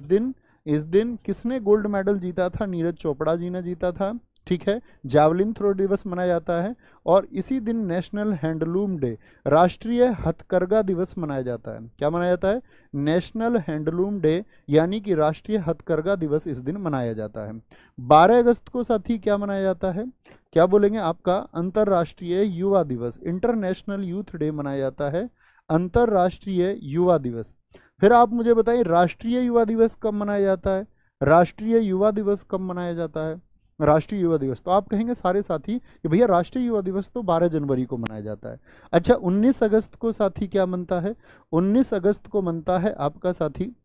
इस दिन किसने गोल्ड मेडल जीता था, नीरज चोपड़ा जी ने जीता था, ठीक है। जावलिन थ्रो दिवस मनाया जाता है और इसी दिन नेशनल हैंडलूम डे, राष्ट्रीय हथकरघा दिवस मनाया जाता है। क्या मनाया जाता है, नेशनल हैंडलूम डे यानी कि राष्ट्रीय हथकरघा दिवस इस दिन मनाया जाता है। 12 अगस्त को साथी क्या मनाया जाता है, क्या बोलेंगे, आपका अंतर्राष्ट्रीय युवा दिवस, इंटरनेशनल यूथ डे मनाया जाता है, अंतर्राष्ट्रीय युवा दिवस। फिर आप मुझे बताइए राष्ट्रीय युवा दिवस कब मनाया जाता है, राष्ट्रीय युवा दिवस कब मनाया जाता है, राष्ट्रीय युवा दिवस, तो आप कहेंगे सारे साथी कि भैया राष्ट्रीय युवा दिवस तो 12 जनवरी को मनाया जाता है। अच्छा 19 अगस्त को साथी क्या मनता है, 19 अगस्त को मनता है आपका साथी,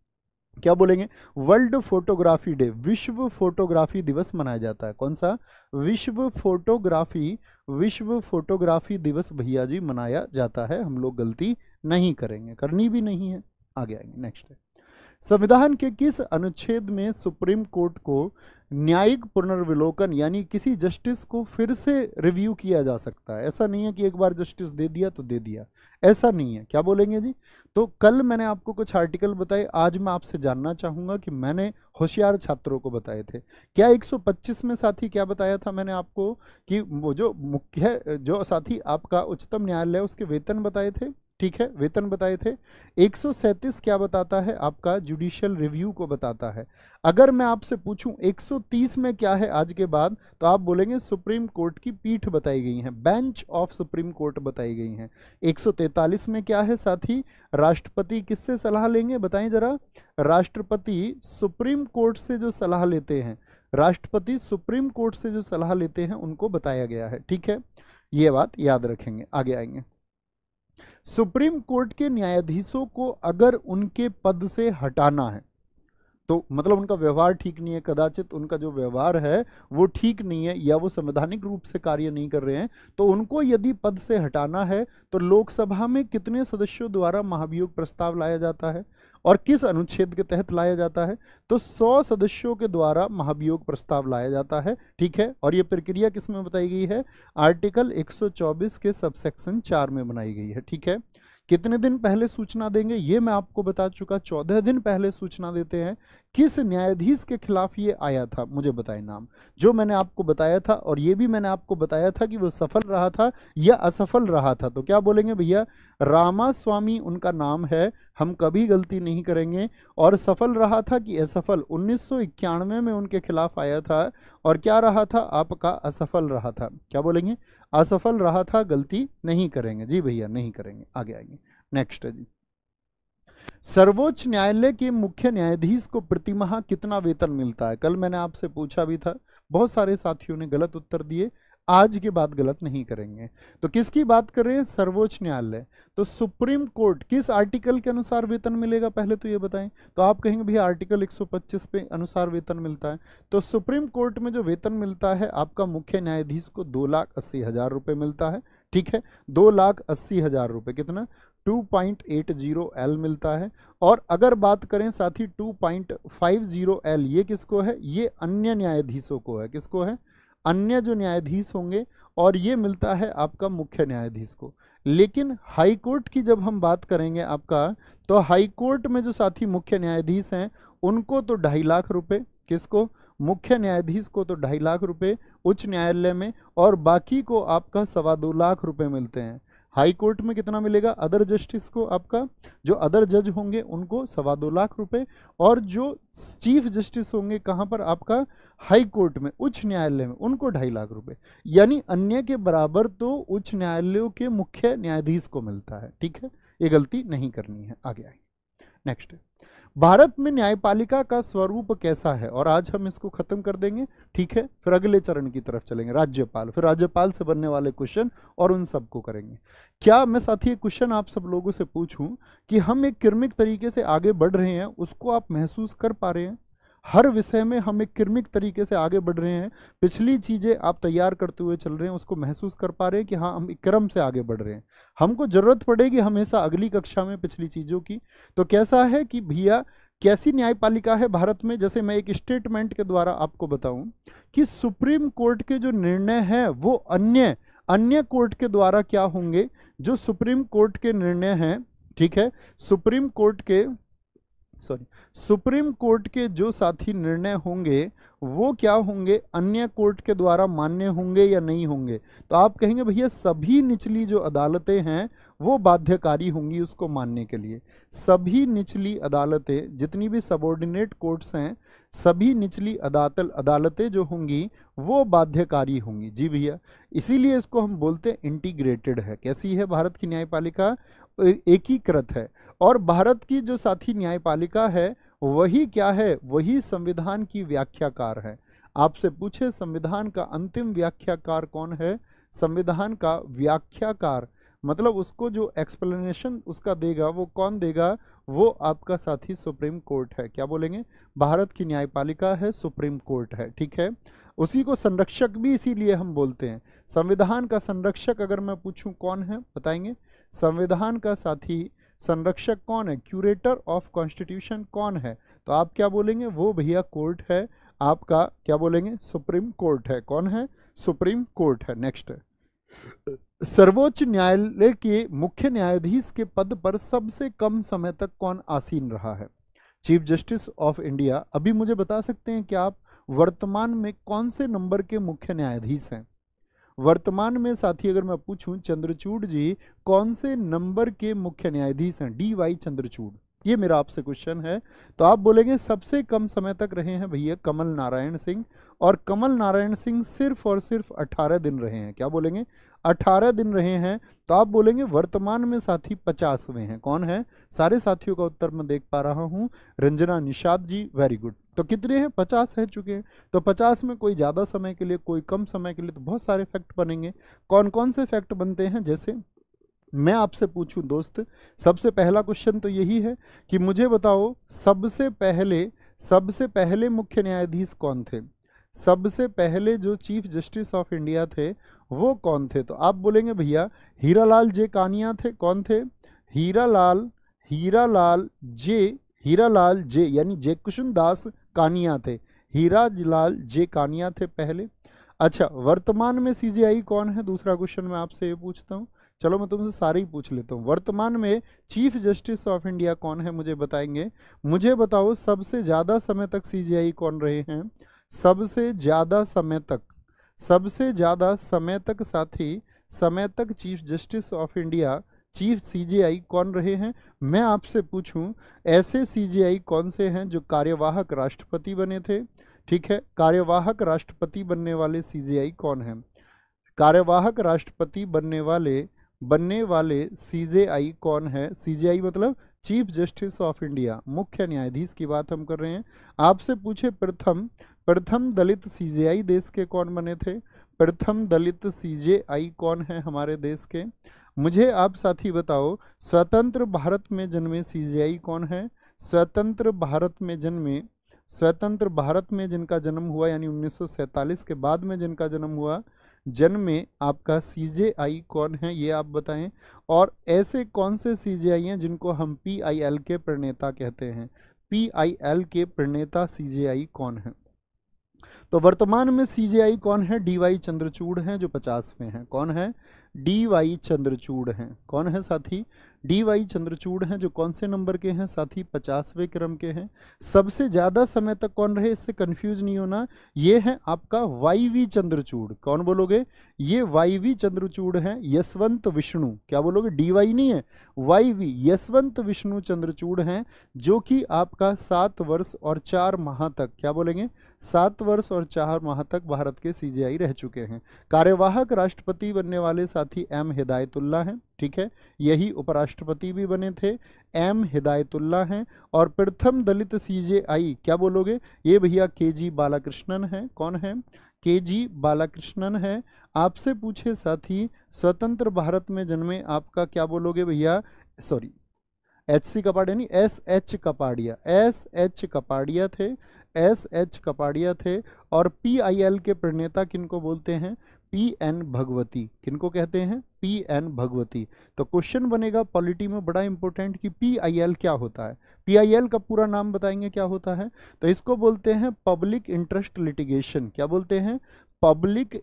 क्या बोलेंगे, वर्ल्ड फोटोग्राफी डे, विश्व फोटोग्राफी दिवस मनाया जाता है। कौन सा, विश्व फोटोग्राफी दिवस भैया जी मनाया जाता है। हम लोग गलती नहीं करेंगे, करनी भी नहीं है। आगे आएंगे, नेक्स्ट है, संविधान के किस अनुच्छेद में सुप्रीम कोर्ट को न्यायिक पुनर्विलोकन यानी किसी जस्टिस को फिर से रिव्यू किया जा सकता है। ऐसा नहीं है कि एक बार जस्टिस दे दिया तो दे दिया, ऐसा नहीं है। क्या बोलेंगे जी, तो कल मैंने आपको कुछ आर्टिकल बताए, आज मैं आपसे जानना चाहूंगा कि मैंने होशियार छात्रों को बताए थे क्या, 125 में साथी क्या बताया था मैंने आपको कि वो जो मुख्य जो साथी आपका उच्चतम न्यायालय उसके वेतन बताए थे, ठीक है, वेतन बताए थे। 137 क्या बताता है, आपका जुडिशियल रिव्यू को बताता है। अगर मैं आपसे पूछूं 130 में क्या है आज के बाद, तो आप बोलेंगे सुप्रीम कोर्ट की पीठ बताई गई है, बेंच ऑफ सुप्रीम कोर्ट बताई गई है। 143 में क्या है साथी, राष्ट्रपति किससे सलाह लेंगे बताएं जरा, राष्ट्रपति सुप्रीम कोर्ट से जो सलाह लेते हैं, राष्ट्रपति सुप्रीम कोर्ट से जो सलाह लेते हैं उनको बताया गया है, ठीक है, ये बात याद रखेंगे। आगे आएंगे, सुप्रीम कोर्ट के न्यायाधीशों को अगर उनके पद से हटाना है तो मतलब उनका व्यवहार ठीक नहीं है, कदाचित उनका जो व्यवहार है वो ठीक नहीं है या वो संवैधानिक रूप से कार्य नहीं कर रहे हैं, तो उनको यदि पद से हटाना है तो लोकसभा में कितने सदस्यों द्वारा महाभियोग प्रस्ताव लाया जाता है और किस अनुच्छेद के तहत लाया जाता है, तो 100 सदस्यों के द्वारा महाभियोग प्रस्ताव लाया जाता है, ठीक है। और ये प्रक्रिया किस में बताई गई है, आर्टिकल 124 के सबसेक्शन 4 में बनाई गई है, ठीक है। कितने दिन पहले सूचना देंगे ये मैं आपको बता चुका, 14 दिन पहले सूचना देते हैं। किस न्यायाधीश के खिलाफ ये आया था मुझे बताएं नाम, जो मैंने आपको बताया था, और ये भी मैंने आपको बताया था कि वो सफल रहा था या असफल रहा था, तो क्या बोलेंगे भैया, रामास्वामी उनका नाम है, हम कभी गलती नहीं करेंगे। और सफल रहा था कि असफल, 1991 में उनके खिलाफ आया था, और क्या रहा था आपका, असफल रहा था। क्या बोलेंगे, असफल रहा था, गलती नहीं करेंगे जी भैया, नहीं करेंगे। आगे आएंगे, नेक्स्ट है जी, सर्वोच्च न्यायालय के मुख्य न्यायाधीश को प्रतिमाह कितना वेतन मिलता है। कल मैंने आपसे पूछा भी था, बहुत सारे साथियों ने गलत उत्तर दिए, आज के बाद गलत नहीं करेंगे। तो किसकी बात कर रहे हैं, सर्वोच्च न्यायालय, तो सुप्रीम कोर्ट किस आर्टिकल के अनुसार वेतन मिलेगा पहले तो ये बताएं, तो आप कहेंगे भैया आर्टिकल 125 पे अनुसार वेतन मिलता है। तो सुप्रीम कोर्ट में जो वेतन मिलता है आपका मुख्य न्यायाधीश को 2,80,000 रुपये मिलता है, ठीक है, 2,80,000 रुपये, कितना, 2.80 L मिलता है। और अगर बात करें साथी 2.50 L, ये किसको है, ये अन्य न्यायाधीशों को है, किसको है, अन्य जो न्यायाधीश होंगे, और ये मिलता है आपका मुख्य न्यायाधीश को। लेकिन हाई कोर्ट की जब हम बात करेंगे आपका, तो हाई कोर्ट में जो साथी मुख्य न्यायाधीश हैं उनको तो 2.5 लाख रुपए, किसको, मुख्य न्यायाधीश को तो 2.5 लाख रुपए उच्च न्यायालय में, और बाकी को आपका 2.25 लाख रुपए मिलते हैं। हाई कोर्ट में कितना मिलेगा? अदर जस्टिस को, आपका जो अदर जज होंगे उनको 2.25 लाख रुपए, और जो चीफ जस्टिस होंगे कहाँ पर? आपका हाई कोर्ट में, उच्च न्यायालय में, उनको 2.5 लाख रुपए। यानी अन्य के बराबर तो उच्च न्यायालयों के मुख्य न्यायाधीश को मिलता है। ठीक है, ये गलती नहीं करनी है। आगे आइए, नेक्स्ट। भारत में न्यायपालिका का स्वरूप कैसा है? और आज हम इसको खत्म कर देंगे। ठीक है, फिर अगले चरण की तरफ चलेंगे, राज्यपाल। फिर राज्यपाल से बनने वाले क्वेश्चन और उन सबको करेंगे। क्या मैं साथी एक क्वेश्चन आप सब लोगों से पूछूं कि हम एक क्रमिक तरीके से आगे बढ़ रहे हैं, उसको आप महसूस कर पा रहे हैं? हर विषय में हम एक क्रमिक तरीके से आगे बढ़ रहे हैं, पिछली चीजें आप तैयार करते हुए चल रहे हैं, उसको महसूस कर पा रहे हैं कि हाँ हम एक क्रम से आगे बढ़ रहे हैं। हमको जरूरत पड़ेगी हमेशा अगली कक्षा में पिछली चीजों की। तो कैसा है कि भैया कैसी न्यायपालिका है भारत में? जैसे मैं एक स्टेटमेंट के द्वारा आपको बताऊं कि सुप्रीम कोर्ट के जो निर्णय हैं वो अन्य कोर्ट के द्वारा क्या होंगे? जो सुप्रीम कोर्ट के निर्णय हैं, ठीक है, सुप्रीम कोर्ट के जो साथी निर्णय होंगे वो क्या होंगे? अन्य कोर्ट के द्वारा मान्य होंगे या नहीं होंगे? तो आप कहेंगे भैया सभी निचली जो अदालतें हैं वो बाध्यकारी होंगी उसको मानने के लिए। सभी निचली अदालतें, जितनी भी सबऑर्डिनेट कोर्ट्स हैं, सभी निचली अदालतें जो होंगी वो बाध्यकारी होंगी। जी भैया, इसीलिए इसको हम बोलते हैं इंटीग्रेटेड है। कैसी है भारत की न्यायपालिका? एकीकृत है। और भारत की जो साथी न्यायपालिका है वही क्या है? वही संविधान की व्याख्याकार है। आपसे पूछे संविधान का अंतिम व्याख्याकार कौन है? संविधान का व्याख्याकार मतलब उसको जो एक्सप्लेनेशन उसका देगा वो कौन देगा? वो आपका साथी सुप्रीम कोर्ट है। क्या बोलेंगे? भारत की न्यायपालिका है, सुप्रीम कोर्ट है। ठीक है, उसी को संरक्षक भी इसीलिए हम बोलते हैं। संविधान का संरक्षक अगर मैं पूछूं कौन है, बताएंगे? संविधान का साथी संरक्षक कौन है? क्यूरेटर ऑफ कॉन्स्टिट्यूशन कौन है? तो आप क्या बोलेंगे? वो भैया कोर्ट है आपका। क्या बोलेंगे? सुप्रीम कोर्ट है। कौन है? सुप्रीम कोर्ट है। नेक्स्ट, सर्वोच्च न्यायालय के मुख्य न्यायाधीश के पद पर सबसे कम समय तक कौन आसीन रहा है? Chief justice of India. अभी मुझे बता सकते हैं कि आप वर्तमान में कौन से नंबर के मुख्य न्यायाधीश हैं? वर्तमान में साथी अगर मैं पूछूं चंद्रचूड़ जी कौन से नंबर के मुख्य न्यायाधीश हैं? DY चंद्रचूड़, ये मेरा आपसे क्वेश्चन है। तो आप बोलेंगे सबसे कम समय तक रहे हैं भैया कमल नारायण सिंह, और कमल नारायण सिंह सिर्फ और सिर्फ 18 दिन रहे हैं। क्या बोलेंगे? 18 दिन रहे हैं। तो आप बोलेंगे वर्तमान में साथी 50वें हैं। कौन है? सारे साथियों का उत्तर मैं देख पा रहा हूं। Ranjana Nishad ji, very good. तो कितने हैं? 50 रह चुके हैं। तो 50 में कोई ज़्यादा समय के लिए, कोई कम समय के लिए, तो बहुत सारे फैक्ट बनेंगे। कौन कौन से फैक्ट बनते हैं? जैसे मैं आपसे पूछूं दोस्त, सबसे पहला क्वेश्चन तो यही है कि मुझे बताओ सबसे पहले मुख्य न्यायाधीश कौन थे? सबसे पहले जो चीफ जस्टिस ऑफ इंडिया थे वो कौन थे? तो आप बोलेंगे भैया हीरालाल जे कानिया थे। कौन थे? हीरालाल जे यानी जयकिशन दास कानिया थे। हीरालाल जे कानिया थे पहले। अच्छा, वर्तमान में CJI कौन है? दूसरा क्वेश्चन मैं आपसे ये पूछता हूँ। चलो मैं तुमसे सारे ही पूछ लेता हूँ। वर्तमान में चीफ जस्टिस ऑफ इंडिया कौन है? मुझे बताएंगे। मुझे बताओ सबसे ज़्यादा समय तक CJI कौन रहे हैं? सबसे ज़्यादा समय तक साथी, समय तक chief justice of India, chief CJI कौन रहे हैं? मैं आपसे पूछूं ऐसे CJI कौन से हैं जो कार्यवाहक राष्ट्रपति बने थे? ठीक है, कार्यवाहक राष्ट्रपति बनने वाले CJI कौन हैं? कार्यवाहक राष्ट्रपति बनने वाले CJI कौन है? CJI मतलब चीफ जस्टिस ऑफ इंडिया, मुख्य न्यायाधीश की बात हम कर रहे हैं। आपसे पूछे प्रथम दलित CJI देश के कौन बने थे? प्रथम दलित CJI कौन है हमारे देश के? मुझे आप साथी बताओ स्वतंत्र भारत में जन्मे CJI कौन है? स्वतंत्र भारत में जिनका जन्म हुआ यानी 1947 के बाद में जिनका जन्म हुआ, जन्मे आपका CJI कौन है? ये आप बताएं। और ऐसे कौन से CJI हैं जिनको हम PIL के प्रणेता कहते हैं? PIL के प्रणेता CJI कौन है? तो वर्तमान में CJI कौन है? DY चंद्रचूड़ हैं जो 50वें हैं। कौन है? डी वाई चंद्रचूड़ हैं। कौन है साथी? डी वाई चंद्रचूड़ हैं, जो कौन से नंबर के हैं साथी? 50वें क्रम के हैं। सबसे ज़्यादा समय तक कौन रहे, इससे कंफ्यूज नहीं होना, ये है आपका वाई वी चंद्रचूड़। कौन बोलोगे? ये वाई वी चंद्रचूड़ हैं यशवंत विष्णु। क्या बोलोगे? डी वाई नहीं है, वाई वी, यशवंत विष्णु चंद्रचूड़ हैं, जो कि आपका 7 वर्ष और 4 माह तक, क्या बोलेंगे, 7 वर्ष और 4 माह तक भारत के सीजेआई रह चुके हैं। कार्यवाहक राष्ट्रपति बनने वाले साथी एम हिदायतुल्ला हैं, ठीक है, यही उपराष्ट्रपति भी बने थे, एम हिदायतुल्ला हैं। और प्रथम दलित सीजेआई, क्या बोलोगे? ये भैया के जी बालाकृष्णन है। कौन है? के जी बालाकृष्णन है। आपसे पूछे साथी स्वतंत्र भारत में जन्मे, आपका क्या बोलोगे भैया? सॉरी, एच सी कपाड़िया नहीं, S H Kapadia, S H Kapadia थे, एस एच कपाड़िया थे। और PIL के प्रणेता किनको बोलते हैं? PN भगवती। किनको कहते हैं? PN भगवती। तो क्वेश्चन बनेगा पॉलिटी में बड़ा इंपॉर्टेंट कि PIL क्या होता है। PIL का पूरा नाम बताएंगे क्या होता है? तो इसको बोलते हैं पब्लिक इंटरेस्ट लिटिगेशन। क्या बोलते हैं? पब्लिक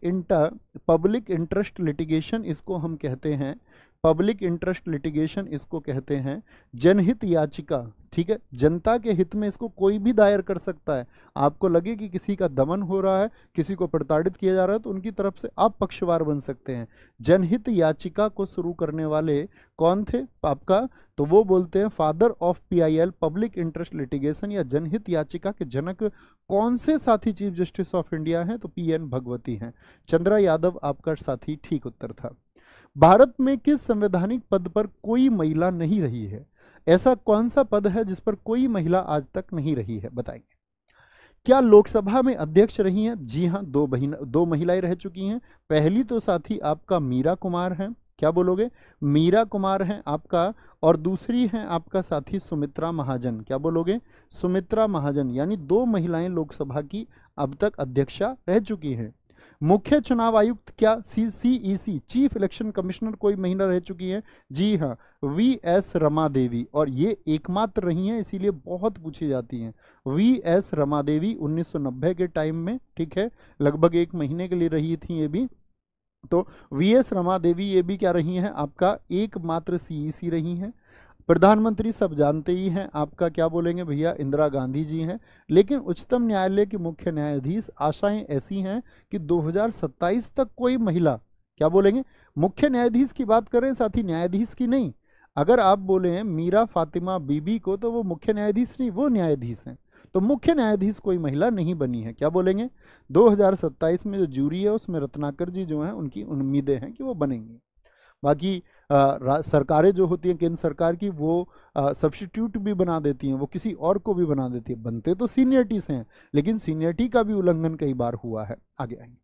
इंटरेस्ट लिटिगेशन इसको हम कहते हैं, पब्लिक इंटरेस्ट लिटिगेशन इसको कहते हैं। जनहित याचिका, ठीक है, जनता के हित में इसको कोई भी दायर कर सकता है। आपको लगे कि किसी का दमन हो रहा है, किसी को प्रताड़ित किया जा रहा है, तो उनकी तरफ से आप पक्षवार बन सकते हैं। जनहित याचिका को शुरू करने वाले कौन थे आपका? तो वो बोलते हैं father of PIL, public interest litigation या जनहित याचिका के जनक कौन से साथी चीफ जस्टिस ऑफ इंडिया हैं? तो PN भगवती हैं। चंद्रा यादव आपका साथी ठीक उत्तर था। भारत में किस संवैधानिक पद पर कोई महिला नहीं रही है? ऐसा कौन सा पद है जिस पर कोई महिला आज तक नहीं रही है? बताएंगे। क्या लोकसभा में अध्यक्ष रही हैं? जी हाँ, दो महिलाएं रह चुकी हैं। पहली तो साथी आपका मीरा कुमार हैं। क्या बोलोगे? मीरा कुमार हैं आपका। और दूसरी हैं आपका साथी सुमित्रा महाजन। क्या बोलोगे? सुमित्रा महाजन। यानी 2 महिलाएं लोकसभा की अब तक अध्यक्षा रह चुकी हैं। मुख्य चुनाव आयुक्त क्या? CEC, चीफ इलेक्शन कमिश्नर, कोई महिला रह चुकी है? जी हाँ, VS रमा देवी। और ये एकमात्र रही हैं, इसीलिए बहुत पूछी जाती हैं। VS रमा देवी 1990 के टाइम में, ठीक है, लगभग 1 महीने के लिए रही थी ये भी। तो VS रमा देवी ये भी क्या रही हैं? आपका एकमात्र CEC रही हैं। प्रधानमंत्री सब जानते ही हैं आपका, क्या बोलेंगे भैया? इंदिरा गांधी जी हैं। लेकिन उच्चतम न्यायालय के मुख्य न्यायाधीश, आशाएं ऐसी हैं कि 2027 तक कोई महिला, क्या बोलेंगे? मुख्य न्यायाधीश की बात करें साथी, न्यायाधीश की नहीं। अगर आप बोले मीरा फातिमा बीबी को, तो वो मुख्य न्यायाधीश नहीं, वो न्यायाधीश हैं। तो मुख्य न्यायाधीश कोई महिला नहीं बनी है। क्या बोलेंगे? 2027 में जो जूरी है उसमें रत्नाकर जी जो हैं, उनकी उम्मीदें हैं कि वो बनेंगी। बाकी सरकारें जो होती हैं केंद्र सरकार की, वो सब्स्टिट्यूट भी बना देती हैं, वो किसी और को भी बना देती है। बनते तो सीनियरिटी से हैं, लेकिन सीनियरिटी का भी उल्लंघन कई बार हुआ है। आगे आएंगे।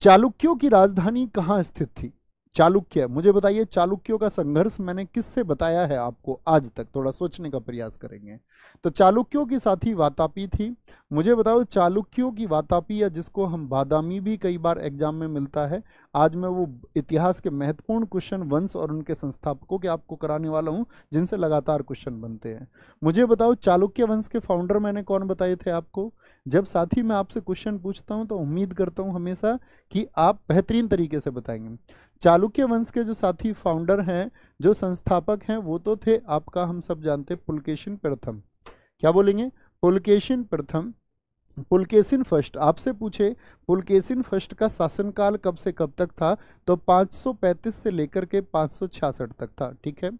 चालुक्यों की राजधानी कहाँ स्थित थी? चालुक्य, मुझे बताइए, चालुक्यों का संघर्ष मैंने किससे बताया है आपको आज तक? थोड़ा सोचने का प्रयास करेंगे। तो चालुक्यों की साथी वातापी थी। मुझे बताओ, चालुक्यों की वातापी, या जिसको हम बादामी भी कई बार एग्जाम में मिलता है। आज मैं वो इतिहास के महत्वपूर्ण क्वेश्चन वंश और उनके संस्थापकों के आपको कराने वाला हूं, जिनसे लगातार क्वेश्चन बनते हैं। मुझे बताओ, चालुक्य वंश के फाउंडर मैंने कौन बताए थे आपको? जब साथी मैं आपसे क्वेश्चन पूछता हूं तो उम्मीद करता हूं हमेशा कि आप बेहतरीन तरीके से बताएंगे। चालुक्य वंश के जो साथी फाउंडर हैं, जो संस्थापक हैं, वो तो थे आपका, हम सब जानते, पुलकेशिन प्रथम। क्या बोलेंगे? पुलकेशिन प्रथम, पुलकेशिन फर्स्ट। आपसे पूछे पुलकेशिन फर्स्ट का शासनकाल कब से कब तक था? तो 535 से लेकर के 566 तक था, ठीक है।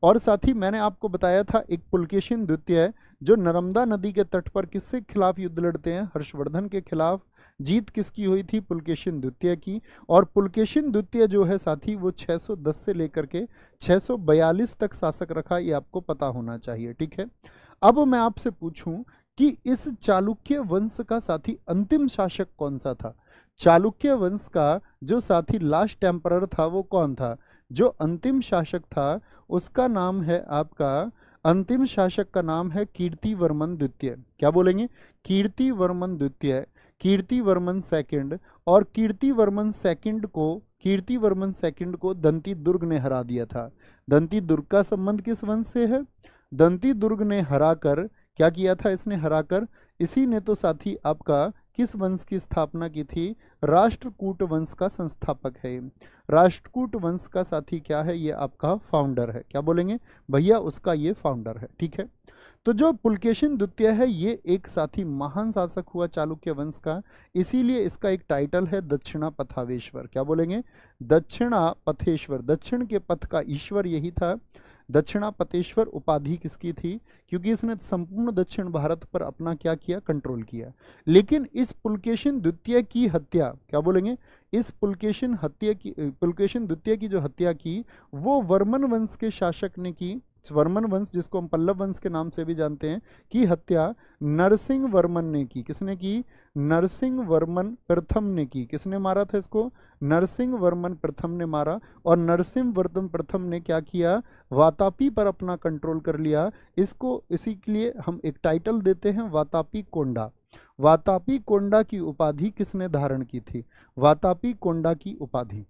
और साथ ही मैंने आपको बताया था एक पुलकेशिन द्वितीय, जो नर्मदा नदी के तट पर किसके खिलाफ युद्ध लड़ते हैं? हर्षवर्धन के खिलाफ। जीत किसकी हुई थी? पुलकेशिन द्वितीय की। और पुलकेशिन द्वितीय जो है साथी, वो 610 से लेकर के 642 तक शासक रखा, ये आपको पता होना चाहिए, ठीक है। अब मैं आपसे पूछूं कि इस चालुक्य वंश का साथी अंतिम शासक कौन सा था? चालुक्य वंश का जो साथी लास्ट एम्परर था वो कौन था? जो अंतिम शासक था उसका नाम है आपका, अंतिम शासक का नाम है कीर्तिवर्मन द्वितीय। क्या बोलेंगे? कीर्तिवर्मन द्वितीय, कीर्तिवर्मन सेकंड। और कीर्तिवर्मन सेकंड को दंती दुर्ग ने हरा दिया था। दंती दुर्ग का संबंध किस वंश से है? दंती दुर्ग ने हराकर क्या किया था? इसने हराकर, इसी ने तो साथी आपका किस वंश की स्थापना की थी? राष्ट्रकूट वंश का संस्थापक है। राष्ट्रकूट वंश का साथी क्या है? ये आपका फाउंडर है। क्या बोलेंगे भैया? उसका ये फाउंडर है। ठीक है, तो जो पुलकेशिन द्वितीय है ये एक साथी महान शासक हुआ चालुक्य वंश का, इसीलिए इसका एक टाइटल है दक्षिणा पथावेश्वर। क्या बोलेंगे? दक्षिणा पथेश्वर, दक्षिण के पथ का ईश्वर यही था। दक्षिणा पथेश्वर उपाधि किसकी थी? क्योंकि इसने संपूर्ण दक्षिण भारत पर अपना क्या किया? कंट्रोल किया। लेकिन इस पुलकेशिन द्वितीय की हत्या, क्या बोलेंगे? इस पुलकेशिन द्वितीय की जो हत्या की वो वर्मन वंश के शासक ने की। वर्मन वंश, जिसको हम पल्लव वंश के नाम से भी जानते हैं, की हत्या नरसिंह वर्मन ने की। किसने की? नरसिंह वर्मन प्रथम ने की। किसने मारा था इसको? नरसिंह वर्मन प्रथम ने मारा। और नरसिंह वर्मन प्रथम ने क्या किया? वातापी पर अपना कंट्रोल कर लिया। इसको इसी के लिए हम एक टाइटल देते हैं वातापी कोंडा। वातापी कोंडा की उपाधि किसने धारण की थी? वातापी कोंडा की उपाधि,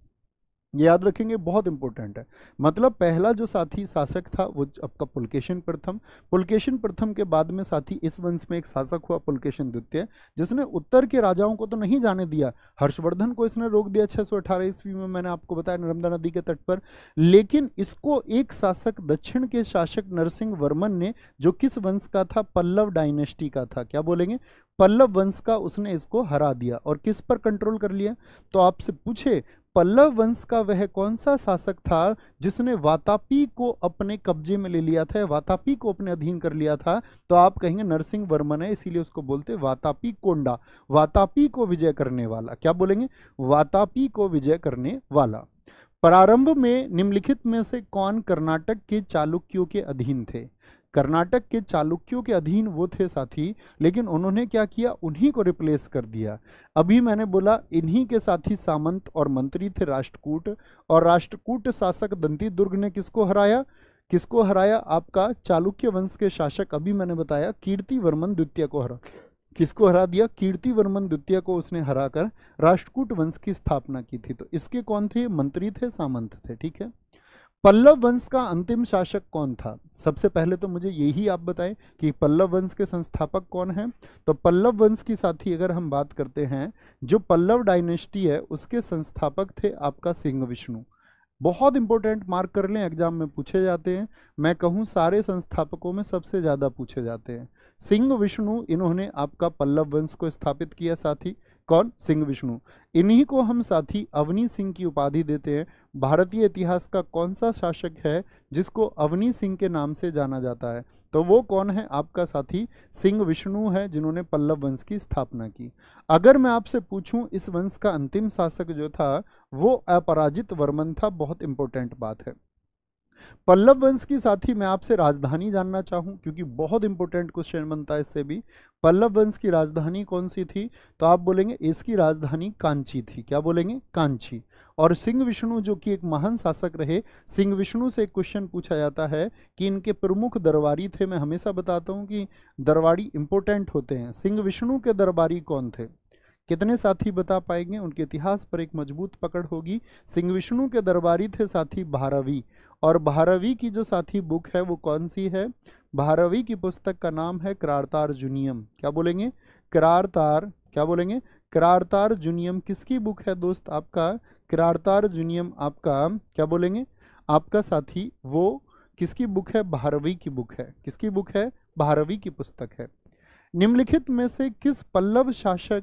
ये याद रखेंगे, बहुत इंपॉर्टेंट है। मतलब पहला जो साथी शासक था वो आपका पुलकेशिन प्रथम। पुलकेशिन प्रथम के बाद में साथी इस वंश में एक शासक हुआ पुलकेशिन द्वितीय, जिसने उत्तर के राजाओं को तो नहीं जाने दिया। हर्षवर्धन को इसने रोक दिया 618 ईस्वी में, मैंने आपको बताया, नर्मदा नदी के तट पर। लेकिन इसको एक शासक दक्षिण के शासक नरसिंह वर्मन ने, जो किस वंश का था? पल्लव डायनेस्टी का था। क्या बोलेंगे? पल्लव वंश का, उसने इसको हरा दिया और किस पर कंट्रोल कर लिया? तो आपसे पूछे पल्लव वंश का वह कौन सा शासक था जिसने वातापी को अपने कब्जे में ले लिया था, वातापी को अपने अधीन कर लिया था? तो आप कहेंगे नरसिंह वर्मन है, इसीलिए उसको बोलते वातापी कोंडा, वातापी को विजय करने वाला। क्या बोलेंगे? वातापी को विजय करने वाला। प्रारंभ में निम्नलिखित में से कौन कर्नाटक के चालुक्यों के अधीन थे? कर्नाटक के चालुक्यों के अधीन वो थे साथी, लेकिन उन्होंने क्या किया? उन्हीं को रिप्लेस कर दिया। अभी मैंने बोला इन्हीं के साथी सामंत और मंत्री थे राष्ट्रकूट, और राष्ट्रकूट शासक दंतीदुर्ग ने किसको हराया? किसको हराया? आपका चालुक्य वंश के शासक, अभी मैंने बताया, कीर्तिवर्मन द्वितीय को हरा। किसको हरा दिया? कीर्तिवर्मन द्वितीय को उसने हराकर राष्ट्रकूट वंश की स्थापना की थी। तो इसके कौन थे? मंत्री थे, सामंत थे। ठीक है, पल्लव वंश का अंतिम शासक कौन था? सबसे पहले तो मुझे यही आप बताएं कि पल्लव वंश के संस्थापक कौन हैं। तो पल्लव वंश की साथी अगर हम बात करते हैं, जो पल्लव डायनेस्टी है उसके संस्थापक थे आपका सिंह विष्णु। बहुत इंपॉर्टेंट, मार्क कर लें, एग्जाम में पूछे जाते हैं। मैं कहूँ सारे संस्थापकों में सबसे ज़्यादा पूछे जाते हैं। सिंह विष्णु, इन्होंने आपका पल्लव वंश को स्थापित किया साथी। कौन? सिंह विष्णु। इन्हीं को हम साथी अवनी सिंह की उपाधि देते हैं। भारतीय इतिहास का कौन सा शासक है जिसको अवनी सिंह के नाम से जाना जाता है? तो वो कौन है? आपका साथी सिंह विष्णु है, जिन्होंने पल्लव वंश की स्थापना की। अगर मैं आपसे पूछूं इस वंश का अंतिम शासक जो था वो अपराजित वर्मन था, बहुत इंपॉर्टेंट बात है। पल्लव वंश की साथी मैं आपसे राजधानी जानना चाहूं, क्योंकि बहुत इंपॉर्टेंट क्वेश्चन बनता है इससे भी। पल्लव वंश की राजधानी कौन सी थी? तो आप बोलेंगे इसकी राजधानी कांची थी। क्या बोलेंगे? कांची। और सिंह विष्णु जो कि एक महान शासक रहे, सिंह विष्णु से एक क्वेश्चन पूछा जाता है कि इनके प्रमुख दरबारी थे। मैं हमेशा बताता हूं कि दरबारी इंपॉर्टेंट होते हैं। सिंह विष्णु के दरबारी कौन थे? कितने साथी बता पाएंगे? उनके इतिहास पर एक मजबूत पकड़ होगी। सिंह विष्णु के दरबारी थे साथी भारवी। और भारवी की जो साथी बुक है वो कौन सी है? भारवी की पुस्तक का नाम है क्रार्तार्जुनियम। क्या बोलेंगे? क्रार्तार। क्या बोलेंगे? क्रार्तार्जुनियम किसकी बुक है दोस्त? आपका क्रार्तार्जुनियम आपका, क्या बोलेंगे? आपका साथी वो किसकी बुक है? भारवी की बुक है। किसकी बुक है? भारवी की पुस्तक है। निम्नलिखित में से किस पल्लव शासक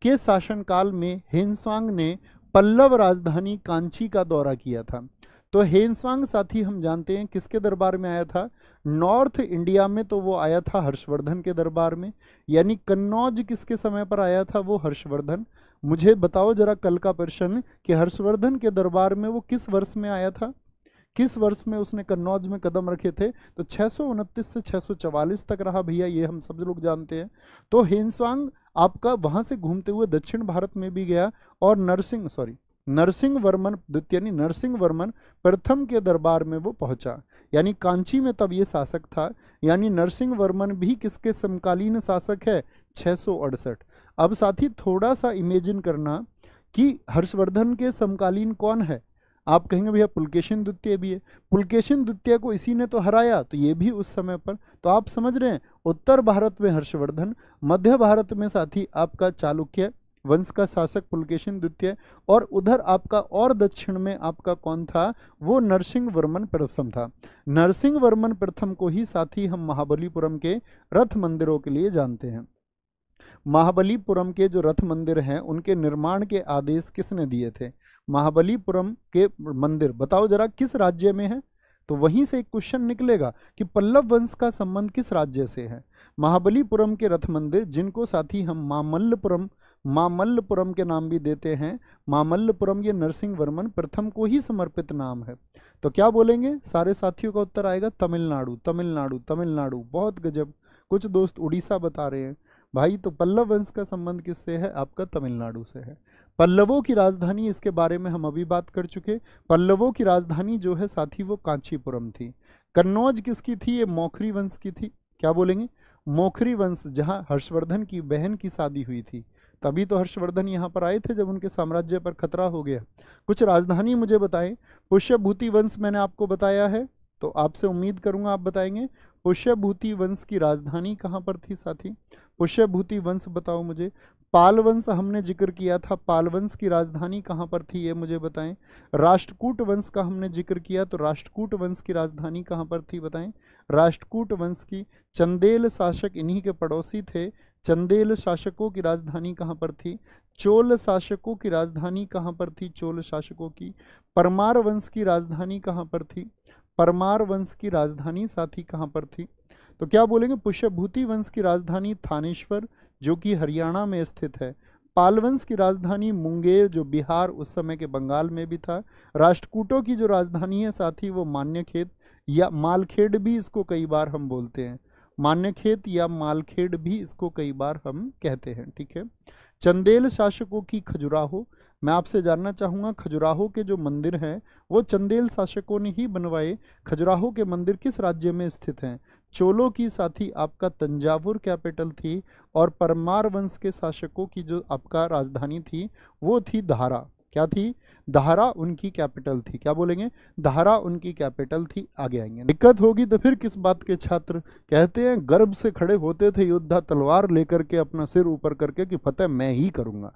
के शासनकाल में हेनस्वांग ने पल्लव राजधानी कांची का दौरा किया था? तो हेनस्वांग साथी हम जानते हैं किसके दरबार में आया था? नॉर्थ इंडिया में तो वो आया था हर्षवर्धन के दरबार में। यानी कन्नौज किसके समय पर आया था? वो हर्षवर्धन। मुझे बताओ जरा कल का प्रश्न कि हर्षवर्धन के दरबार में वो किस वर्ष में आया था? किस वर्ष में उसने कन्नौज में कदम रखे थे? तो 629 से 644 तक रहा भैया, ये हम सब लोग जानते हैं। तो हेनस्वांग आपका वहां से घूमते हुए दक्षिण भारत में भी गया और नरसिंह वर्मन द्वितीय यानी नरसिंह वर्मन प्रथम के दरबार में वो पहुंचा। यानी कांची में तब ये शासक था। यानी नरसिंह वर्मन भी किसके समकालीन शासक है? 668। अब साथी थोड़ा सा इमेजिन करना कि हर्षवर्धन के समकालीन कौन है? आप कहेंगे भैया पुलकेशिन द्वितीय भी है। पुलकेशिन द्वितीय को इसी ने तो हराया, तो ये भी उस समय पर। तो आप समझ रहे हैं उत्तर भारत में हर्षवर्धन, मध्य भारत में साथी आपका चालुक्य वंश का शासक पुलकेशिन द्वितीय, और उधर आपका और दक्षिण में आपका कौन था, वो नरसिंह वर्मन प्रथम था। नरसिंह वर्मन प्रथम को ही साथी हम महाबलीपुरम के रथ मंदिरों के लिए जानते हैं। महाबलीपुरम के जो रथ मंदिर हैं उनके निर्माण के आदेश किसने दिए थे? महाबलीपुरम के मंदिर बताओ जरा किस राज्य में है? तो वहीं से एक क्वेश्चन निकलेगा कि पल्लव वंश का संबंध किस राज्य से है। महाबलीपुरम के रथ मंदिर जिनको साथी हम मामल्लपुरम के नाम भी देते हैं, मामल्लपुरम ये नरसिंह वर्मन प्रथम को ही समर्पित नाम है। तो क्या बोलेंगे सारे साथियों का उत्तर आएगा तमिलनाडु, तमिलनाडु, तमिलनाडु। बहुत गजब, कुछ दोस्त उड़ीसा बता रहे हैं भाई। तो पल्लव वंश का संबंध किससे है? आपका तमिलनाडु से है। पल्लवों की राजधानी, इसके बारे में हम अभी बात कर चुके। पल्लवों की राजधानी जो है साथी वो कांचीपुरम थी। कन्नौज किसकी थी? ये मौखरी वंश की थी। क्या बोलेंगे? मौखरी वंश, जहां हर्षवर्धन की बहन की शादी हुई थी, तभी तो हर्षवर्धन यहाँ पर आए थे जब उनके साम्राज्य पर खतरा हो गया। कुछ राजधानी मुझे बताएं। पुष्यभूति वंश मैंने आपको बताया है, तो आपसे उम्मीद करूंगा आप बताएंगे। पुष्यभूति वंश की राजधानी कहाँ पर थी साथी? पुष्यभूति वंश बताओ मुझे। पाल वंश हमने जिक्र किया था, पाल वंश की राजधानी कहाँ पर थी ये मुझे बताएं। राष्ट्रकूट वंश का हमने जिक्र किया, तो राष्ट्रकूट वंश की राजधानी कहाँ पर थी बताएं। राष्ट्रकूट वंश की, चंदेल शासक इन्हीं के पड़ोसी थे। चंदेल शासकों की राजधानी कहाँ पर थी? चोल शासकों की राजधानी कहाँ पर थी? चोल शासकों की। परमार वंश की राजधानी कहाँ पर थी? परमार वंश की राजधानी साथी कहाँ पर थी? तो क्या बोलेंगे? पुष्यभूति वंश की राजधानी थानेश्वर जो कि हरियाणा में स्थित है। पाल वंश की राजधानी मुंगेर जो बिहार उस समय के बंगाल में भी था। राष्ट्रकूटों की जो राजधानी है साथी वो मान्यखेत या मालखेड़ भी इसको कई बार हम बोलते हैं। मान्यखेत या मालखेड़ भी इसको कई बार हम कहते हैं, ठीक है। चंदेल शासकों की खजुराहो, मैं आपसे जानना चाहूँगा खजुराहो के जो मंदिर हैं वो चंदेल शासकों ने ही बनवाए। खजुराहो के मंदिर किस राज्य में स्थित हैं? चोलों की साथी आपका तंजावुर कैपिटल थी, और परमार वंश के शासकों की जो आपका राजधानी थी वो थी धारा। क्या थी? धारा उनकी कैपिटल थी। क्या बोलेंगे? धारा उनकी कैपिटल थी। आगे आएंगे। दिक्कत होगी तो फिर किस बात के छात्र? कहते हैं गर्व से खड़े होते थे योद्धा तलवार लेकर के अपना सिर ऊपर करके कि फतेह मैं ही करूंगा।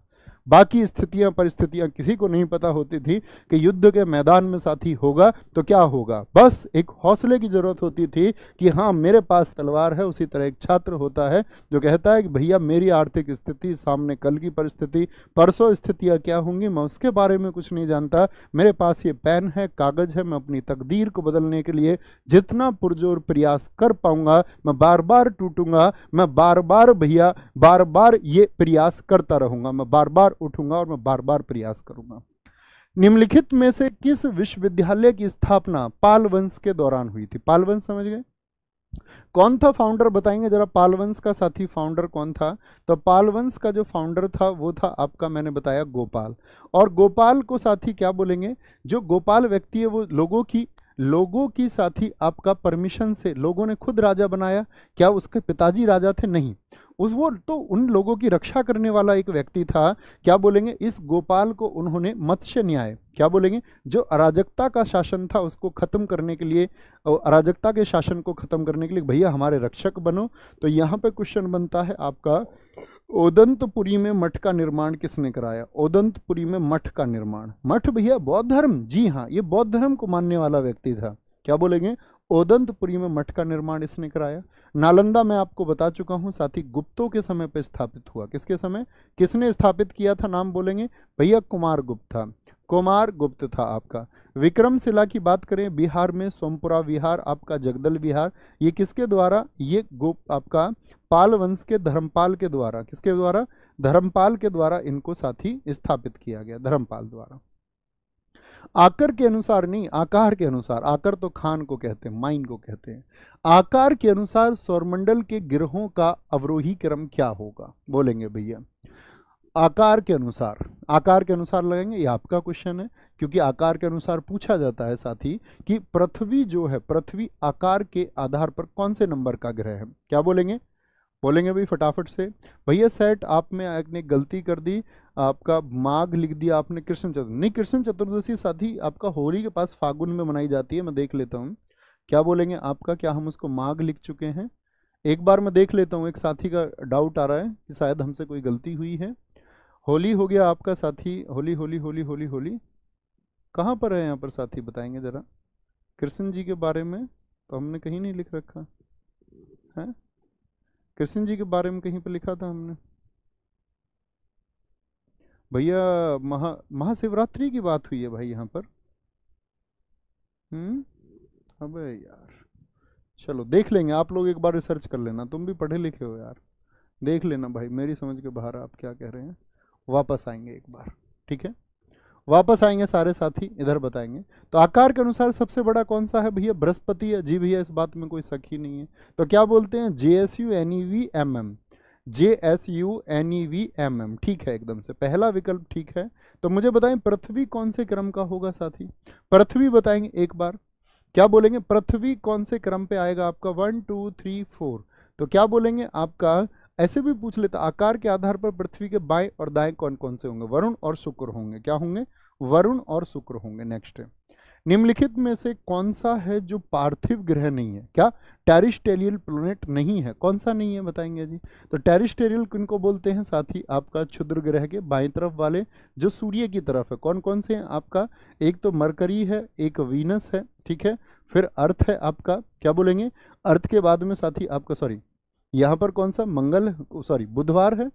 बाकी स्थितियां परिस्थितियां किसी को नहीं पता होती थी कि युद्ध के मैदान में साथी होगा तो क्या होगा। बस एक हौसले की जरूरत होती थी कि हाँ मेरे पास तलवार है। उसी तरह एक छात्र होता है जो कहता है कि भैया मेरी आर्थिक स्थिति, सामने कल की परिस्थिति, परसों स्थितियां क्या होंगी मैं उसके बारे में कुछ नहीं जानता, मेरे पास ये पेन है, कागज है, मैं अपनी तकदीर को बदलने के लिए जितना पुरजोर प्रयास कर पाऊंगा मैं बार बार टूटूंगा, मैं बार बार भैया बार बार ये प्रयास करता रहूंगा, मैं बार बार उठूंगा और मैं बार बार प्रयास करूंगा। निम्नलिखित में से किस विश्वविद्यालय की स्थापना पाल वंश के दौरान हुई थी? पाल वंश समझ गए? कौन था फाउंडर बताएंगे जरा? पाल वंश का साथी फाउंडर कौन था? तो पाल वंश का जो फाउंडर था वो था आपका, मैंने बताया, गोपाल। और गोपाल को साथी क्या बोलेंगे? जो गोपाल व्यक्ति है वो लोगों की साथी आपका परमिशन से लोगों ने खुद राजा बनाया। क्या उसके पिताजी राजा थे? नहीं, वो तो उन लोगों की रक्षा करने वाला एक व्यक्ति था। क्या बोलेंगे? इस गोपाल को उन्होंने मत्स्य न्याय, क्या बोलेंगे, जो अराजकता का शासन था उसको खत्म करने के लिए, अराजकता के शासन को खत्म करने के लिए भैया हमारे रक्षक बनो। तो यहाँ पे क्वेश्चन बनता है आपका, ओदंतपुरी में मठ का निर्माण किसने कराया? ओदंतपुरी में मठ का निर्माण, मठ भैया बौद्ध धर्म, जी हाँ ये बौद्ध धर्म को मानने वाला व्यक्ति था। क्या बोलेंगे? ओदंतपुरी में मठ का निर्माण इसने कराया। नालंदा मैं आपको बता चुका हूं साथी गुप्तों के समय पर स्थापित हुआ। किसके समय? किसने स्थापित किया था? नाम बोलेंगे भैया? कुमार गुप्त था। कुमार गुप्त था आपका। विक्रमशिला की बात करें, बिहार में सोमपुरा विहार, आपका जगदल विहार, ये किसके द्वारा? ये आपका पाल वंश के धर्मपाल के द्वारा। किसके द्वारा? धर्मपाल के द्वारा इनको साथी स्थापित किया गया, धर्मपाल द्वारा। आकर के अनुसार नहीं, आकार के अनुसार। आकर तो खान को कहते हैं, माइन को कहते हैं। आकार के अनुसार सौरमंडल के ग्रहों का अवरोही क्रम क्या होगा? बोलेंगे भैया आकार के अनुसार। आकार के अनुसार लगाएंगे, ये आपका क्वेश्चन है क्योंकि आकार के अनुसार पूछा जाता है साथी कि पृथ्वी जो है, पृथ्वी आकार के आधार पर कौन से नंबर का ग्रह है? क्या बोलेंगे? बोलेंगे भाई फटाफट से। भैया सेट आप में आपने गलती कर दी, आपका माघ लिख दिया आपने कृष्ण चतुर्दशी। नहीं, कृष्ण चतुर्दशी साथी आपका होली के पास फागुन में मनाई जाती है, मैं देख लेता हूँ। क्या बोलेंगे आपका? क्या हम उसको माघ लिख चुके हैं? एक बार मैं देख लेता हूँ, एक साथी का डाउट आ रहा है कि शायद हमसे कोई गलती हुई है। होली हो गया आपका साथी, होली होली होली होली होली कहाँ पर है यहाँ पर साथी, बताएंगे ज़रा। कृष्ण जी के बारे में तो हमने कहीं नहीं लिख रखा है, कृष्ण जी के बारे में कहीं पर लिखा था हमने भैया। महाशिवरात्रि की बात हुई है भाई यहाँ पर। अबे यार, चलो देख लेंगे, आप लोग एक बार रिसर्च कर लेना, तुम भी पढ़े लिखे हो यार, देख लेना भाई, मेरी समझ के बाहर आप क्या कह रहे हैं। वापस आएंगे एक बार, ठीक है, वापस आएंगे सारे साथी, इधर बताएंगे। तो आकार के अनुसार सबसे बड़ा कौन सा है भैया, बृहस्पति है जी भैया, इस बात में कोई शक ही नहीं है। तो क्या बोलते हैं, JSUNEVMM, JSUNEVMM, ठीक है, एकदम से पहला विकल्प ठीक है। तो मुझे बताएं पृथ्वी कौन से क्रम का होगा साथी, पृथ्वी बताएंगे एक बार, क्या बोलेंगे, पृथ्वी कौन से क्रम पे आएगा आपका, 1 2 3 4। तो क्या बोलेंगे आपका, ऐसे भी पूछ लेता, आकार के आधार पर पृथ्वी के बाएं और दाएं कौन कौन से होंगे, वरुण और शुक्र होंगे, क्या होंगे, वरुण और शुक्र होंगे। नेक्स्ट है, निम्नलिखित में से कौन सा है जो पार्थिव ग्रह नहीं है, क्या टेरिस्टेरियल प्लैनेट नहीं है, कौन सा नहीं है बताएंगे जी। तो टेरिस्टेरियल किनको बोलते हैं साथी, आपका क्षुद्र ग्रह के बाएं तरफ वाले जो सूर्य की तरफ है, कौन कौन से हैं आपका, एक तो मरकरी है, एक वीनस है, ठीक है, फिर अर्थ है आपका, क्या बोलेंगे, अर्थ के बाद में साथी आपका, सॉरी यहाँ पर कौन सा, मंगल, सॉरी बुधवार है,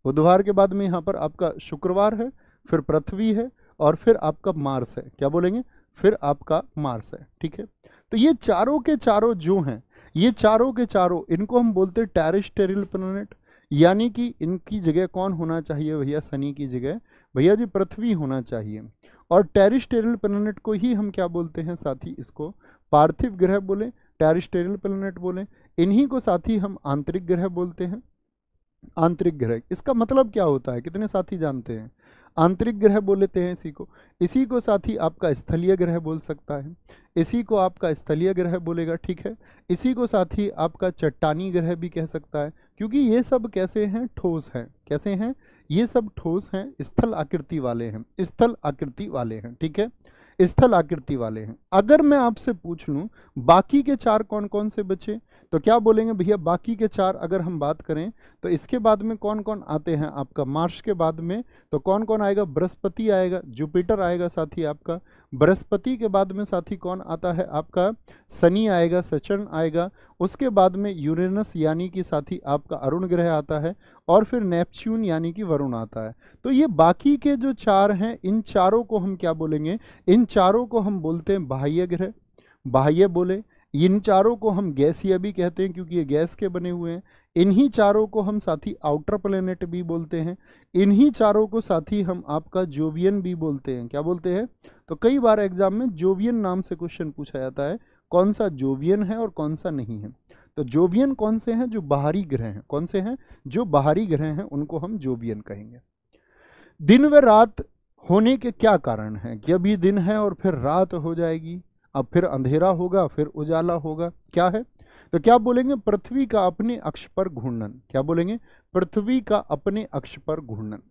बुधवार के बाद में यहाँ पर आपका शुक्रवार है, फिर पृथ्वी है, और फिर आपका मार्स है, क्या बोलेंगे, फिर आपका मार्स है, ठीक है। तो ये चारों के चारों जो हैं, ये चारों के चारों, इनको हम बोलते हैं टेरिस्टेरियल प्लैनेट, यानी कि इनकी जगह कौन होना चाहिए भैया, शनि की जगह भैया जी पृथ्वी होना चाहिए। और टेरिस्टेरियल प्लैनेट को ही हम क्या बोलते हैं साथी, इसको पार्थिव ग्रह बोले, टेरिस्टेरियल प्लैनेट बोले, इन्हीं को साथी हम आंतरिक ग्रह बोलते हैं। आंतरिक ग्रह, इसका मतलब क्या होता है, कितने साथी जानते हैं, आंतरिक ग्रह बोलते हैं इसी को। इसी को साथी आपका स्थलीय ग्रह बोल सकता है, इसी को आपका स्थलीय ग्रह बोलेगा, ठीक है। इसी को साथी आपका चट्टानी ग्रह भी कह सकता है, क्योंकि ये सब कैसे हैं, ठोस हैं, कैसे हैं, ये सब ठोस हैं, स्थल आकृति वाले हैं, स्थल आकृति वाले हैं, ठीक है, स्थल आकृति वाले हैं। अगर मैं आपसे पूछ लूं बाकी के चार कौन कौन से बचे, तो क्या बोलेंगे भैया, बाकी के चार अगर हम बात करें तो इसके बाद में कौन कौन आते हैं आपका, मार्स के बाद में तो कौन कौन आएगा, बृहस्पति आएगा, जुपिटर आएगा साथी आपका, बृहस्पति के बाद में साथी कौन आता है आपका, शनि आएगा, सचर्न आएगा, उसके बाद में यूरेनस यानी कि साथी आपका अरुण ग्रह आता है, और फिर नेपच्यून यानी कि वरुण आता है। तो ये बाकी के जो चार हैं, इन चारों को हम क्या बोलेंगे, इन चारों को हम बोलते हैं बाह्य ग्रह, बाह्य बोले। इन चारों को हम गैसीय भी कहते हैं क्योंकि ये गैस के बने हुए हैं। इन्हीं चारों को हम साथी आउटर प्लेनेट भी बोलते हैं। इन्हीं चारों को साथी हम आपका जोवियन भी बोलते हैं, क्या बोलते हैं। तो कई बार एग्जाम में जोवियन नाम से क्वेश्चन पूछा जाता है, कौन सा जोवियन है और कौन सा नहीं है। तो जोवियन कौन से हैं, जो बाहरी ग्रह हैं, कौन से हैं, जो बाहरी ग्रह हैं, उनको हम जोवियन कहेंगे। दिन व रात होने के क्या कारण हैं, कि अभी दिन है और फिर रात हो जाएगी, अब फिर अंधेरा होगा, फिर उजाला होगा, क्या है। तो क्या बोलेंगे, पृथ्वी का अपने अक्ष पर घूर्णन, क्या बोलेंगे, पृथ्वी का अपने अक्ष पर घूर्णन,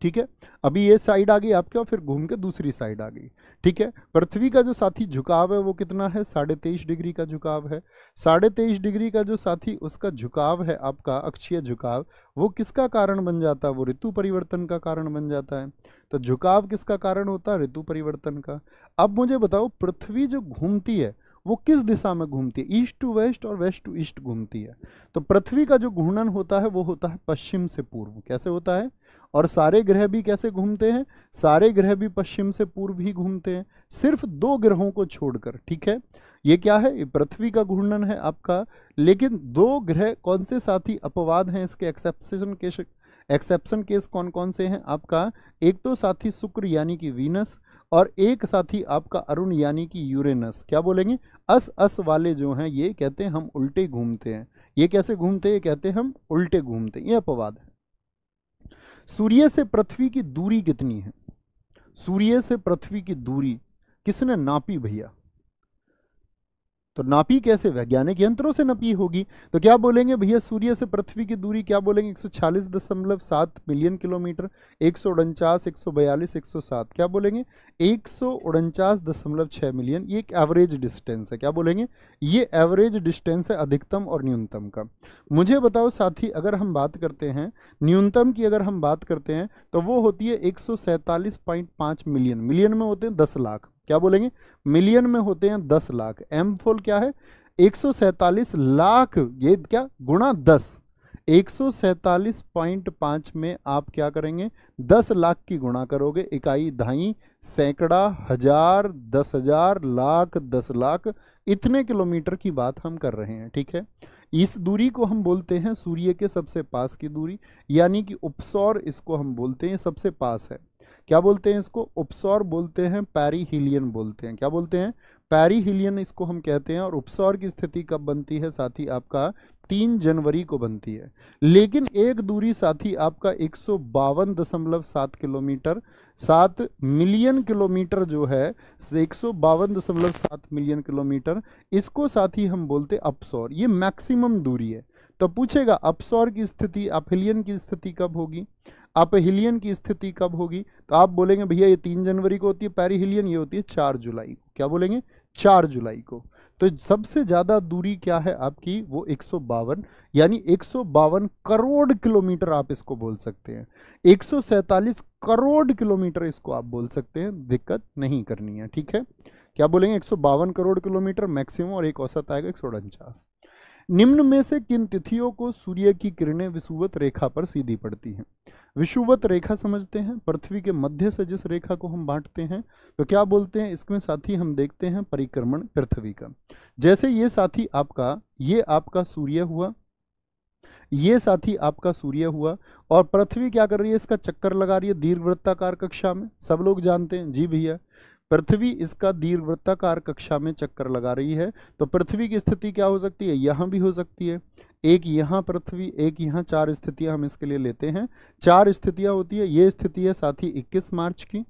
ठीक है। अभी ये साइड आ गई आपके और फिर घूम के दूसरी साइड आ गई, ठीक है। पृथ्वी का जो साथी झुकाव है वो कितना है, 23.5 डिग्री का झुकाव है। 23.5 डिग्री का जो साथी उसका झुकाव है आपका अक्षीय झुकाव, वो किसका कारण बन जाता है, वो ऋतु परिवर्तन का कारण बन जाता है। तो झुकाव किसका कारण होता है, ऋतु परिवर्तन का। अब मुझे बताओ पृथ्वी जो घूमती है वो किस दिशा में घूमती है, ईस्ट टू वेस्ट और वेस्ट टू ईस्ट घूमती है। तो पृथ्वी का जो घूर्णन होता है वो होता है पश्चिम से पूर्व, कैसे होता है। और सारे ग्रह भी कैसे घूमते हैं, सारे ग्रह भी पश्चिम से पूर्व ही घूमते हैं, सिर्फ 2 ग्रहों को छोड़कर, ठीक है। ये क्या है, ये पृथ्वी का घूर्णन है आपका। लेकिन 2 ग्रह कौन से साथी अपवाद हैं इसके, एक्सेप्शन केस कौन कौन से हैं आपका, एक तो साथी शुक्र यानी कि वीनस, और एक साथी आपका अरुण यानी कि यूरेनस। क्या बोलेंगे, अस अस वाले जो हैं ये कहते हैं हम उल्टे घूमते हैं। ये कैसे घूमते हैं, ये कहते हैं हम उल्टे घूमते हैं, ये अपवाद है। सूर्य से पृथ्वी की दूरी कितनी है, सूर्य से पृथ्वी की दूरी किसने नापी भैया, तो नापी कैसे? वैज्ञानिक यंत्रों से नापी होगी। तो क्या बोलेंगे भैया, सूर्य से पृथ्वी की दूरी क्या बोलेंगे? 146.7 मिलियन किलोमीटर। 149, 142, 107, क्या बोलेंगे? 149.6 मिलियन। ये एक एवरेज डिस्टेंस है। क्या बोलेंगे? ये एवरेज डिस्टेंस है अधिकतम और न्यूनतम का। मुझे बताओ साथी, अगर हम बात करते हैं न्यूनतम की, अगर हम बात करते हैं तो वो होती है 147.5 मिलियन। मिलियन में होते हैं 10 लाख। क्या बोलेंगे? मिलियन में होते हैं 10 लाख। एम फुल क्या है? 147 लाख, ये क्या गुणा 10। 147.5 में आप क्या करेंगे? 10 लाख की गुणा करोगे। इकाई दहाई, सैकड़ा, हजार, 10,000, लाख, 10 लाख, इतने किलोमीटर की बात हम कर रहे हैं। ठीक है, इस दूरी को हम बोलते हैं सूर्य के सबसे पास की दूरी, यानी कि उपसौर इसको हम बोलते हैं, सबसे पास है। क्या बोलते हैं इसको? उपसौर बोलते हैं, पेरिहिलियन बोलते हैं। क्या बोलते हैं? पेरिहिलियन इसको हम कहते हैं। और उपसौर की स्थिति कब बनती है साथी? आपका 3 जनवरी को बनती है। लेकिन एक दूरी साथी आपका 152.7 किलोमीटर, 7 मिलियन किलोमीटर जो है, 152.7 मिलियन किलोमीटर, इसको साथी हम बोलते अपसौर। ये मैक्सिमम दूरी है। तो पूछेगा अपसौर की स्थिति, अपहिलियन की स्थिति कब होगी? अपहिलियन की स्थिति कब होगी? तो आप बोलेंगे भैया ये 3 जनवरी को होती है पेरिहिलियन, ये होती है 4 जुलाई को। क्या बोलेंगे? 4 जुलाई को। तो सबसे ज्यादा दूरी क्या है आपकी? वो 152, यानी 152 करोड़ किलोमीटर आप इसको बोल सकते हैं। 147 करोड़ किलोमीटर इसको आप बोल सकते हैं, दिक्कत नहीं करनी है। ठीक है, क्या बोलेंगे? 152 करोड़ किलोमीटर मैक्सिमम, और एक औसत आएगा 149। निम्न में से किन तिथियों को सूर्य की किरणें विषुवत रेखा पर सीधी पड़ती हैं? विषुवत रेखा समझते हैं, पृथ्वी के मध्य से जिस रेखा को हम बांटते हैं, तो क्या बोलते हैं इसमें साथी? हम देखते हैं परिक्रमण पृथ्वी का। जैसे ये साथी आपका, ये आपका सूर्य हुआ, ये साथी आपका सूर्य हुआ, और पृथ्वी क्या कर रही है? इसका चक्कर लगा रही है दीर्घवृत्ताकार कक्षा में। सब लोग जानते हैं जी भैया, पृथ्वी इसका दीर्घवृत्ताकार कक्षा में चक्कर लगा रही है। तो पृथ्वी की स्थिति क्या हो सकती है? यहाँ भी हो सकती है, एक यहाँ पृथ्वी, एक यहाँ, 4 स्थितियां हम इसके लिए लेते हैं। 4 स्थितियां होती है। ये स्थिति है साथी 21 मार्च की,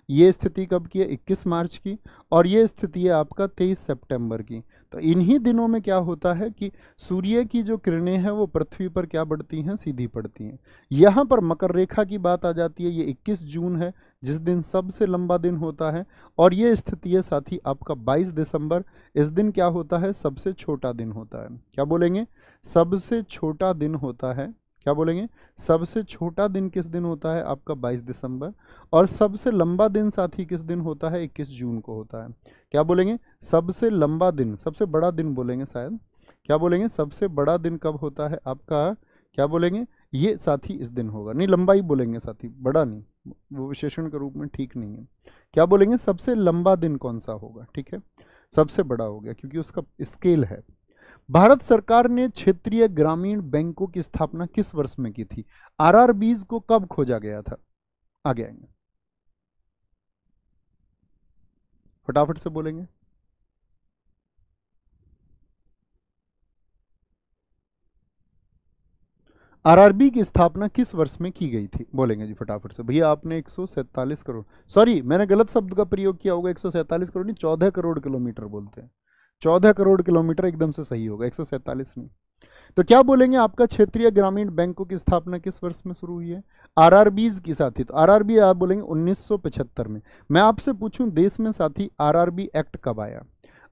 ये स्थिति कब की है? 21 मार्च की, और ये स्थिति है आपका 23 सितंबर की। तो इन्हीं दिनों में क्या होता है कि सूर्य की जो किरणें हैं वो पृथ्वी पर क्या बढ़ती हैं? सीधी पड़ती हैं। यहाँ पर मकर रेखा की बात आ जाती है। ये 21 जून है जिस दिन सबसे लंबा दिन होता है, और ये स्थिति है साथी आपका 22 दिसंबर। इस दिन क्या होता है? सबसे छोटा दिन होता है। क्या बोलेंगे? सबसे छोटा दिन होता है। क्या बोलेंगे? सबसे छोटा दिन किस दिन होता है? आपका 22 दिसंबर। और सबसे लंबा दिन साथी किस दिन होता है? 21 जून को होता है। क्या बोलेंगे? सबसे लंबा दिन, सबसे बड़ा दिन बोलेंगे शायद। क्या बोलेंगे? सबसे बड़ा दिन कब होता है आपका? क्या बोलेंगे? ये साथी इस दिन होगा। नहीं, लंबाई बोलेंगे साथी, बड़ा नहीं, वो विशेषण के रूप में ठीक नहीं है। क्या बोलेंगे? सबसे लंबा दिन कौन सा होगा? ठीक है, सबसे बड़ा हो गया क्योंकि उसका स्केल है। भारत सरकार ने क्षेत्रीय ग्रामीण बैंकों की स्थापना किस वर्ष में की थी? आरआरबीज को कब खोजा गया था? आगे आएंगे, फटाफट से बोलेंगे। आरआरबी की स्थापना किस वर्ष में की गई थी? बोलेंगे जी फटाफट से। भैया आपने 147 करोड़, सॉरी मैंने गलत शब्द का प्रयोग किया होगा। 147 करोड़ नहीं, 14 करोड़ किलोमीटर बोलते हैं। 14 करोड़ किलोमीटर एकदम से सही होगा, 147 नहीं। तो क्या बोलेंगे? आपका क्षेत्रीय ग्रामीण बैंकों की स्थापना किस वर्ष में शुरू हुई है? आरआरबीज की साथी। तो आरआरबी आप बोलेंगे 1975 में। मैं आपसे पूछूं देश में साथी आरआरबी एक्ट कब आया?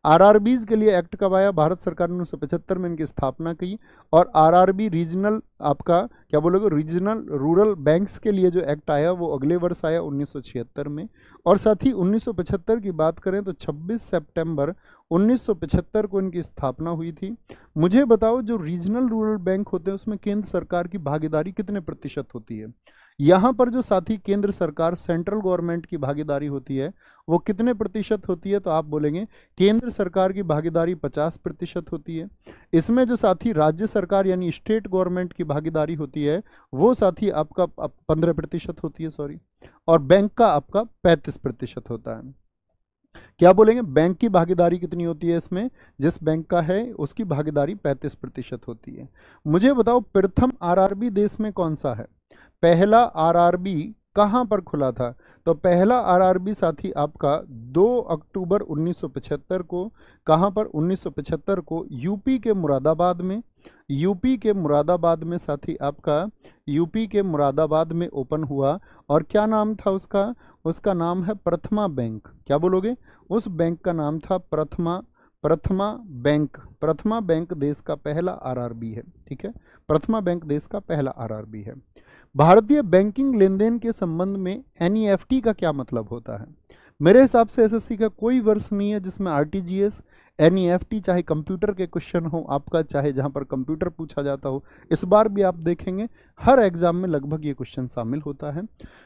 आरआरबीज के लिए एक्ट कब आया? भारत सरकार ने 1975 में इनकी स्थापना की। और आरआरबी रीजनल, आपका क्या बोलोगे, रीजनल रूरल बैंक्स के लिए जो एक्ट आया वो अगले वर्ष आया 1976 में। और साथ ही 1975 की बात करें तो 26 सितंबर 1975 को इनकी स्थापना हुई थी। मुझे बताओ जो रीजनल रूरल बैंक होते हैं उसमें केंद्र सरकार की भागीदारी कितने प्रतिशत होती है? यहाँ पर जो साथी केंद्र सरकार, सेंट्रल गवर्नमेंट की भागीदारी होती है वो कितने प्रतिशत होती है? तो आप बोलेंगे केंद्र सरकार की भागीदारी 50% होती है। इसमें जो साथी राज्य सरकार यानी स्टेट गवर्नमेंट की भागीदारी होती है वो साथी आपका 15% होती है, सॉरी। और बैंक का आपका 35% होता है। क्या बोलेंगे? बैंक की भागीदारी कितनी होती है इसमें? जिस बैंक का है उसकी भागीदारी 35% होती है। मुझे बताओ प्रथम आरआरबी देश में कौन सा है? पहला आरआरबी कहाँ पर खुला था? तो पहला आरआरबी साथी आपका 2 अक्टूबर 1975 को, कहाँ पर? 1975 को यूपी के मुरादाबाद में, यूपी के मुरादाबाद में साथी आपका, यूपी के मुरादाबाद में ओपन हुआ। और क्या नाम था उसका? उसका नाम है प्रथमा बैंक। क्या बोलोगे? उस बैंक का नाम था प्रथमा, प्रथमा बैंक। प्रथमा बैंक देश का पहला आरआरबी है, ठीक है। प्रथमा बैंक देश का पहला आरआरबी है। भारतीय बैंकिंग लेन देन के संबंध में एनईएफटी का क्या मतलब होता है? मेरे हिसाब से एसएससी का कोई वर्ष नहीं है जिसमें आरटीजीएस, एनईएफटी, चाहे कंप्यूटर के क्वेश्चन हो आपका, चाहे जहां पर कंप्यूटर पूछा जाता हो, इस बार भी आप देखेंगे हर एग्जाम में लगभग ये क्वेश्चन शामिल होता है।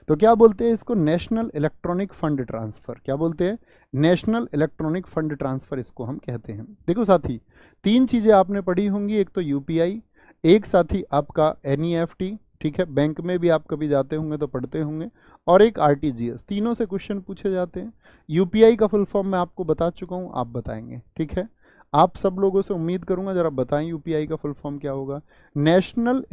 तो क्या बोलते हैं इसको? National electronic fund transfer. क्या बोलते हैं? नेशनल इलेक्ट्रॉनिक फंड ट्रांसफर इसको हम कहते हैं। देखो साथी, 3 चीजें आपने पढ़ी होंगी, एक तो यूपीआई, एक साथी आपका एनईएफटी, ठीक है, बैंक में भी आप कभी जाते होंगे तो पढ़ते होंगे, और एक आरटीजीएस। तीनों से क्वेश्चन पूछे जाते हैं। यूपीआई का फुल फॉर्म मैं आपको बता चुका हूं, आप बताएंगे, ठीक है। आप सब लोगों से उम्मीद करूंगा जरा बताएं यूपीआई का फुल फॉर्म क्या होगा? National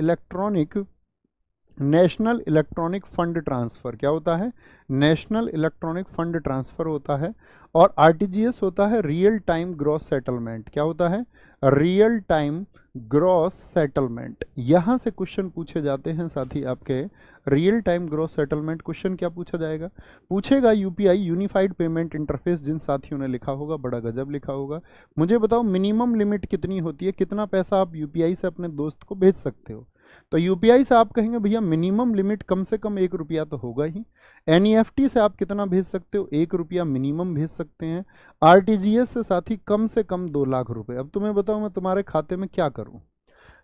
electronic fund transfer. क्या होता है? नेशनल इलेक्ट्रॉनिक फंड ट्रांसफर होता है। और आरटीजीएस होता है रियल टाइम ग्रॉस सेटलमेंट। क्या होता है? Real time gross settlement. यहां से क्वेश्चन पूछे जाते हैं साथी आपके। Real time gross settlement question क्या पूछा जाएगा? पूछेगा यूपीआई यूनिफाइड पेमेंट इंटरफेस। जिन साथियों ने लिखा होगा बड़ा गजब लिखा होगा। मुझे बताओ मिनिमम लिमिट कितनी होती है? कितना पैसा आप यूपीआई से अपने दोस्त को भेज सकते हो? तो यूपीआई से आप कहेंगे भैया मिनिमम लिमिट कम से कम 1 रुपया तो होगा ही। एनईएफटी से आप कितना भेज सकते हो? 1 रुपया मिनिमम भेज सकते हैं। आरटीजीएस से कम 2 लाख रुपए। अब तुम्हें बताओ मैं तुम्हारे खाते में क्या करूं?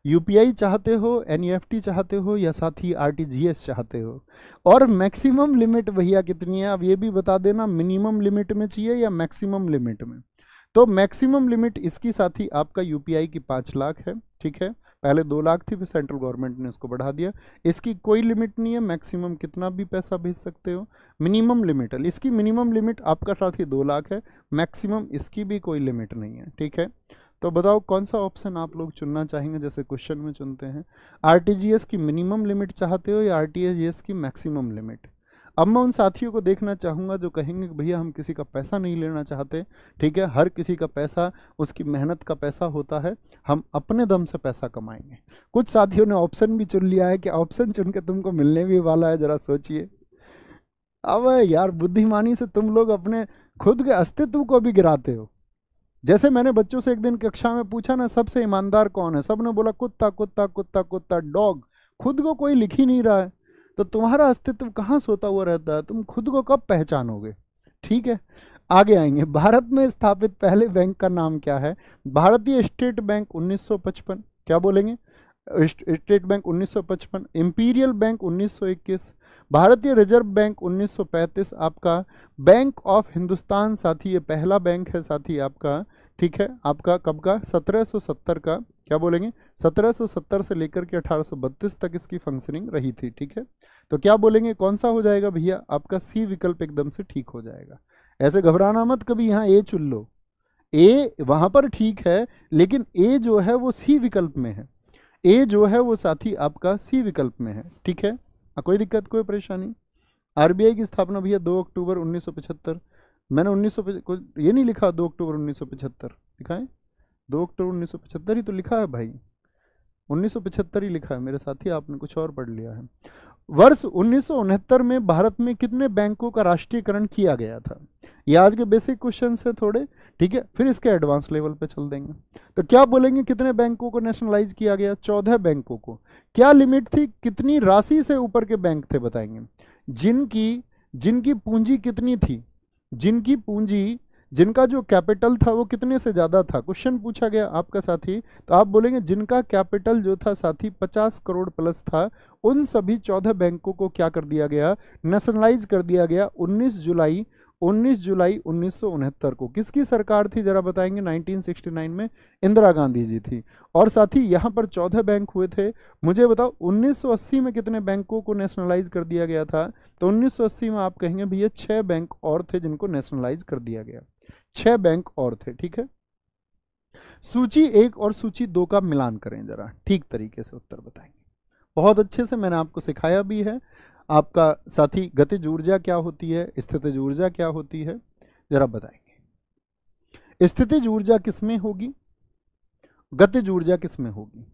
यूपीआई चाहते हो, एनईएफटी चाहते हो, या साथी आरटीजीएस चाहते हो? और मैक्सिमम लिमिट भैया कितनी है? अब ये भी बता देना, मिनिमम लिमिट में चाहिए या मैक्सिमम लिमिट में? तो मैक्सिमम लिमिट इसकी साथी आपका यूपीआई की 5 लाख है, ठीक है। पहले 2 लाख थी, फिर सेंट्रल गवर्नमेंट ने इसको बढ़ा दिया। इसकी कोई लिमिट नहीं है, मैक्सिमम कितना भी पैसा भेज सकते हो। मिनिमम लिमिट है, इसकी मिनिमम लिमिट आपका साथी 2 लाख है, मैक्सिमम इसकी भी कोई लिमिट नहीं है, ठीक है। तो बताओ कौन सा ऑप्शन आप लोग चुनना चाहेंगे जैसे क्वेश्चन में चुनते हैं? आरटीजीएस की मिनिमम लिमिट चाहते हो या आरटीजीएस की मैक्सिमम लिमिट? अब मैं उन साथियों को देखना चाहूँगा जो कहेंगे कि भैया हम किसी का पैसा नहीं लेना चाहते, ठीक है। हर किसी का पैसा उसकी मेहनत का पैसा होता है, हम अपने दम से पैसा कमाएंगे। कुछ साथियों ने ऑप्शन भी चुन लिया है कि ऑप्शन चुन के तुमको मिलने भी वाला है, जरा सोचिए। अब यार बुद्धिमानी से तुम लोग अपने खुद के अस्तित्व को भी गिराते हो। जैसे मैंने बच्चों से एक दिन कक्षा में पूछा ना, सबसे ईमानदार कौन है? सबने बोला कुत्ता कुत्ता कुत्ता कुत्ता, डॉग। खुद को कोई लिख ही नहीं रहा है, तो तुम्हारा अस्तित्व कहाँ सोता हुआ रहता है? तुम खुद को कब पहचानोगे? ठीक है, आगे आएंगे। भारत में स्थापित पहले बैंक का नाम क्या है? भारतीय स्टेट बैंक 1955। क्या बोलेंगे? State bank 1955। Imperial bank 1921। भारतीय रिजर्व बैंक 1935। आपका बैंक ऑफ हिंदुस्तान साथी ये पहला बैंक है साथी आपका, ठीक है। आपका कब का? 1770 का। क्या बोलेंगे? 1770 से लेकर के 1832 तक इसकी फंक्शनिंग रही थी, ठीक है। तो क्या बोलेंगे कौन सा हो जाएगा भैया? आपका सी विकल्प एकदम से ठीक हो जाएगा। ऐसे घबराना मत कभी, यहाँ ए चुन लो। ए वहां पर ठीक है, लेकिन ए जो है वो सी विकल्प में है। ए जो है वो साथी आपका सी विकल्प में है, ठीक है। कोई दिक्कत, कोई परेशानी? आरबीआई की स्थापना भैया 2 अक्टूबर 1975। मैंने 1900 ये नहीं लिखा 2 अक्टूबर 1975, लिखा है 2 अक्टूबर 1975 ही तो लिखा है भाई, 1975 ही लिखा है मेरे साथी, आपने कुछ और पढ़ लिया है। वर्ष 1969 में भारत में कितने बैंकों का राष्ट्रीयकरण किया गया था? ये आज के बेसिक क्वेश्चन है थोड़े, ठीक है, फिर इसके एडवांस लेवल पे चल देंगे। तो क्या बोलेंगे कितने बैंकों को नेशनलाइज किया गया? 14 बैंकों को। क्या लिमिट थी? कितनी राशि से ऊपर के बैंक थे बताएंगे? जिनकी पूंजी कितनी थी, जिनकी पूंजी, जिनका जो कैपिटल था वो कितने से ज़्यादा था? क्वेश्चन पूछा गया आपका साथी, तो आप बोलेंगे जिनका कैपिटल जो था साथी 50 करोड़ प्लस था, उन सभी 14 बैंकों को क्या कर दिया गया? नेशनलाइज कर दिया गया 19 जुलाई 1969 को। किसकी सरकार थी जरा बताएंगे? 1969 में इंदिरा गांधी जी थी। और साथी यहाँ पर 14 बैंक हुए थे। मुझे बताओ 1980 में कितने बैंकों को नेशनलाइज कर दिया गया था? तो 1980 में आप कहेंगे भैया 6 बैंक और थे जिनको नेशनलाइज कर दिया गया, 6 बैंक और थे, ठीक है। सूची 1 और सूची 2 का मिलान करें जरा, ठीक तरीके से उत्तर बताएंगे। बहुत अच्छे से मैंने आपको सिखाया भी है। आपका साथी गतिज ऊर्जा क्या होती है, स्थितिज ऊर्जा क्या होती है, जरा बताएंगे। स्थितिज ऊर्जा किसमें होगी, गतिज ऊर्जा किसमें होगी।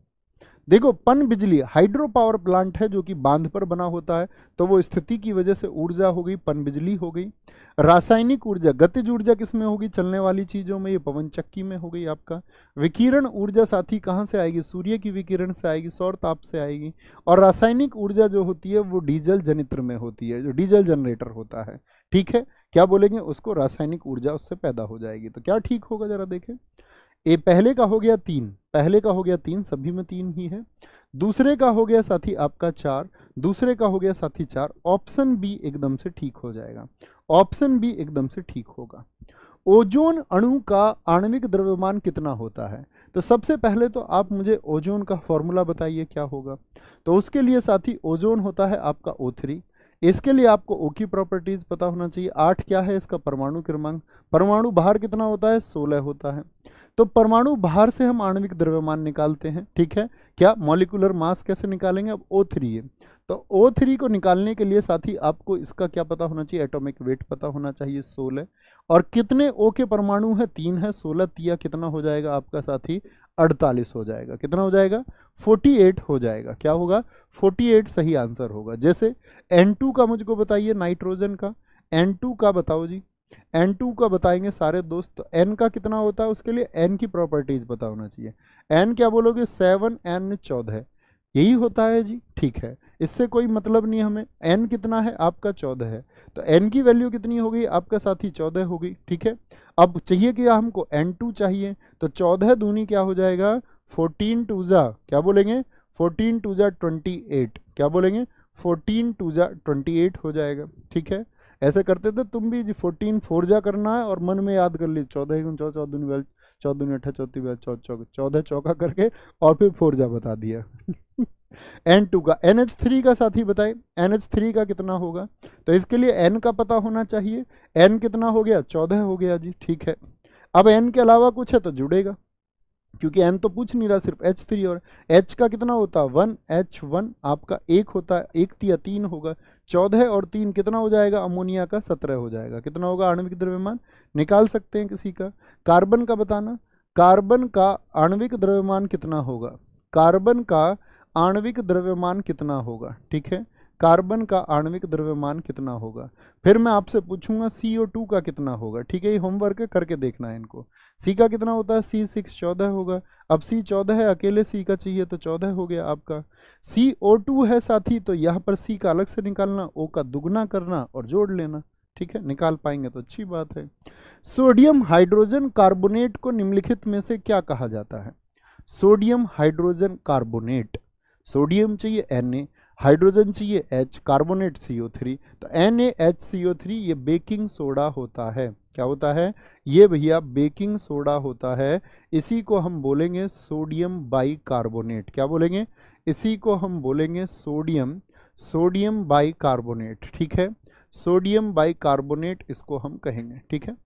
देखो पन बिजली हाइड्रो पावर प्लांट है जो कि बांध पर बना होता है, तो वो स्थिति की वजह से ऊर्जा हो गई, पन बिजली हो गई। रासायनिक ऊर्जा गतिज ऊर्जा किसमें होगी, चलने वाली चीजों में, ये पवन चक्की में हो गई आपका। विकिरण ऊर्जा साथी कहाँ से आएगी, सूर्य की विकिरण से आएगी, सौर ताप से आएगी। और रासायनिक ऊर्जा जो होती है वो डीजल जनित्र में होती है, जो डीजल जनरेटर होता है, ठीक है, क्या बोलेंगे उसको, रासायनिक ऊर्जा उससे पैदा हो जाएगी। तो क्या ठीक होगा जरा देखें। ए पहले का हो गया 3, पहले का हो गया 3, सभी में 3 ही है। दूसरे का हो गया साथी आपका 4, दूसरे का हो गया साथी 4। ऑप्शन बी एकदम से ठीक हो जाएगा, ऑप्शन बी एकदम से ठीक होगा। ओजोन अणु का आणविक द्रव्यमान कितना होता है, तो सबसे पहले तो आप मुझे ओजोन का फॉर्मूला बताइए क्या होगा। तो उसके लिए साथी ओजोन होता है आपका O3। इसके लिए आपको O की प्रॉपर्टीज पता होना चाहिए। 8 क्या है इसका परमाणु क्रमांक, परमाणु भार कितना होता है, 16 होता है। तो परमाणु भार से हम आणविक द्रव्यमान निकालते हैं, ठीक है। क्या मॉलिक्यूलर मास कैसे निकालेंगे, अब O3 है, तो O3 को निकालने के लिए साथी आपको इसका क्या पता होना चाहिए, एटॉमिक वेट पता होना चाहिए 16। और कितने O के परमाणु है, 3 है, 16 तिया कितना हो जाएगा आपका साथी, 48 हो जाएगा। कितना हो जाएगा, 48 हो जाएगा। क्या होगा, 48 सही आंसर होगा। जैसे N2 का मुझको बताइए, नाइट्रोजन का N2 का बताओ जी, N2 का बताएंगे सारे दोस्त। तो N का कितना होता है, उसके लिए N की प्रॉपर्टीज पता होना चाहिए। N क्या बोलोगे, 7N14, यही होता है जी, ठीक है, इससे कोई मतलब नहीं हमें। N कितना है आपका, 14 है, तो N की वैल्यू कितनी हो गई आपका साथी, 14 हो गई, ठीक है। अब चाहिए कि हमको N2 चाहिए, तो 14 दूनी क्या हो जाएगा, 14 2 जा, क्या बोलेंगे, 14 2 जा 28, क्या बोलेंगे, 14 2 जा 28 हो जाएगा, ठीक है। ऐसे करते थे तुम भी, 14 4 जा करना है और मन में याद कर ली, 14 गुण 14, 14 दूनी 14 दूनी 18, 34 14 चौका करके और फिर 4 जा बता दिया। N2 का, NH3 का साथी बताएं, NH3 का कितना होगा, तो इसके लिए N का पता होना चाहिए। N कितना हो गया, 14 हो गया जी, ठीक है। अब N के अलावा कुछ है तो जुड़ेगा, क्योंकि N तो पूछ नहीं रहा, सिर्फ H3 और H का कितना होता है, 1, H1 आपका 1 होता है, 1 तिया 3 होगा, 14 और 3 कितना हो जाएगा, अमोनिया का 17 हो जाएगा। कितना होगा आणविक द्रव्यमान, निकाल सकते हैं किसी का। कार्बन का बताना, कार्बन का आणविक द्रव्यमान कितना होगा, कार्बन का आणविक द्रव्यमान कितना होगा, ठीक है, कार्बन का आणविक द्रव्यमान कितना होगा। फिर मैं आपसे पूछूंगा CO2 का कितना होगा, ठीक है, ये होमवर्क है, करके देखना है इनको। C का कितना होता है, C6 14 होगा। अब C 14 है, अकेले C का चाहिए तो 14 हो गया आपका। CO2 है साथी, तो यहाँ पर C का अलग से निकालना, O का दुगना करना और जोड़ लेना, ठीक है, निकाल पाएंगे तो अच्छी बात है। सोडियम हाइड्रोजन कार्बोनेट को निम्नलिखित में से क्या कहा जाता है, सोडियम हाइड्रोजन कार्बोनेट, सोडियम चाहिए Na, हाइड्रोजन चाहिए H, कार्बोनेट CO3, तो NaHCO3 ये बेकिंग सोडा होता है। क्या होता है, ये भैया बेकिंग सोडा होता है। इसी को हम बोलेंगे सोडियम बाइकार्बोनेट, क्या बोलेंगे, इसी को हम बोलेंगे सोडियम बाइकार्बोनेट, ठीक है, सोडियम बाइकार्बोनेट इसको हम कहेंगे, ठीक है।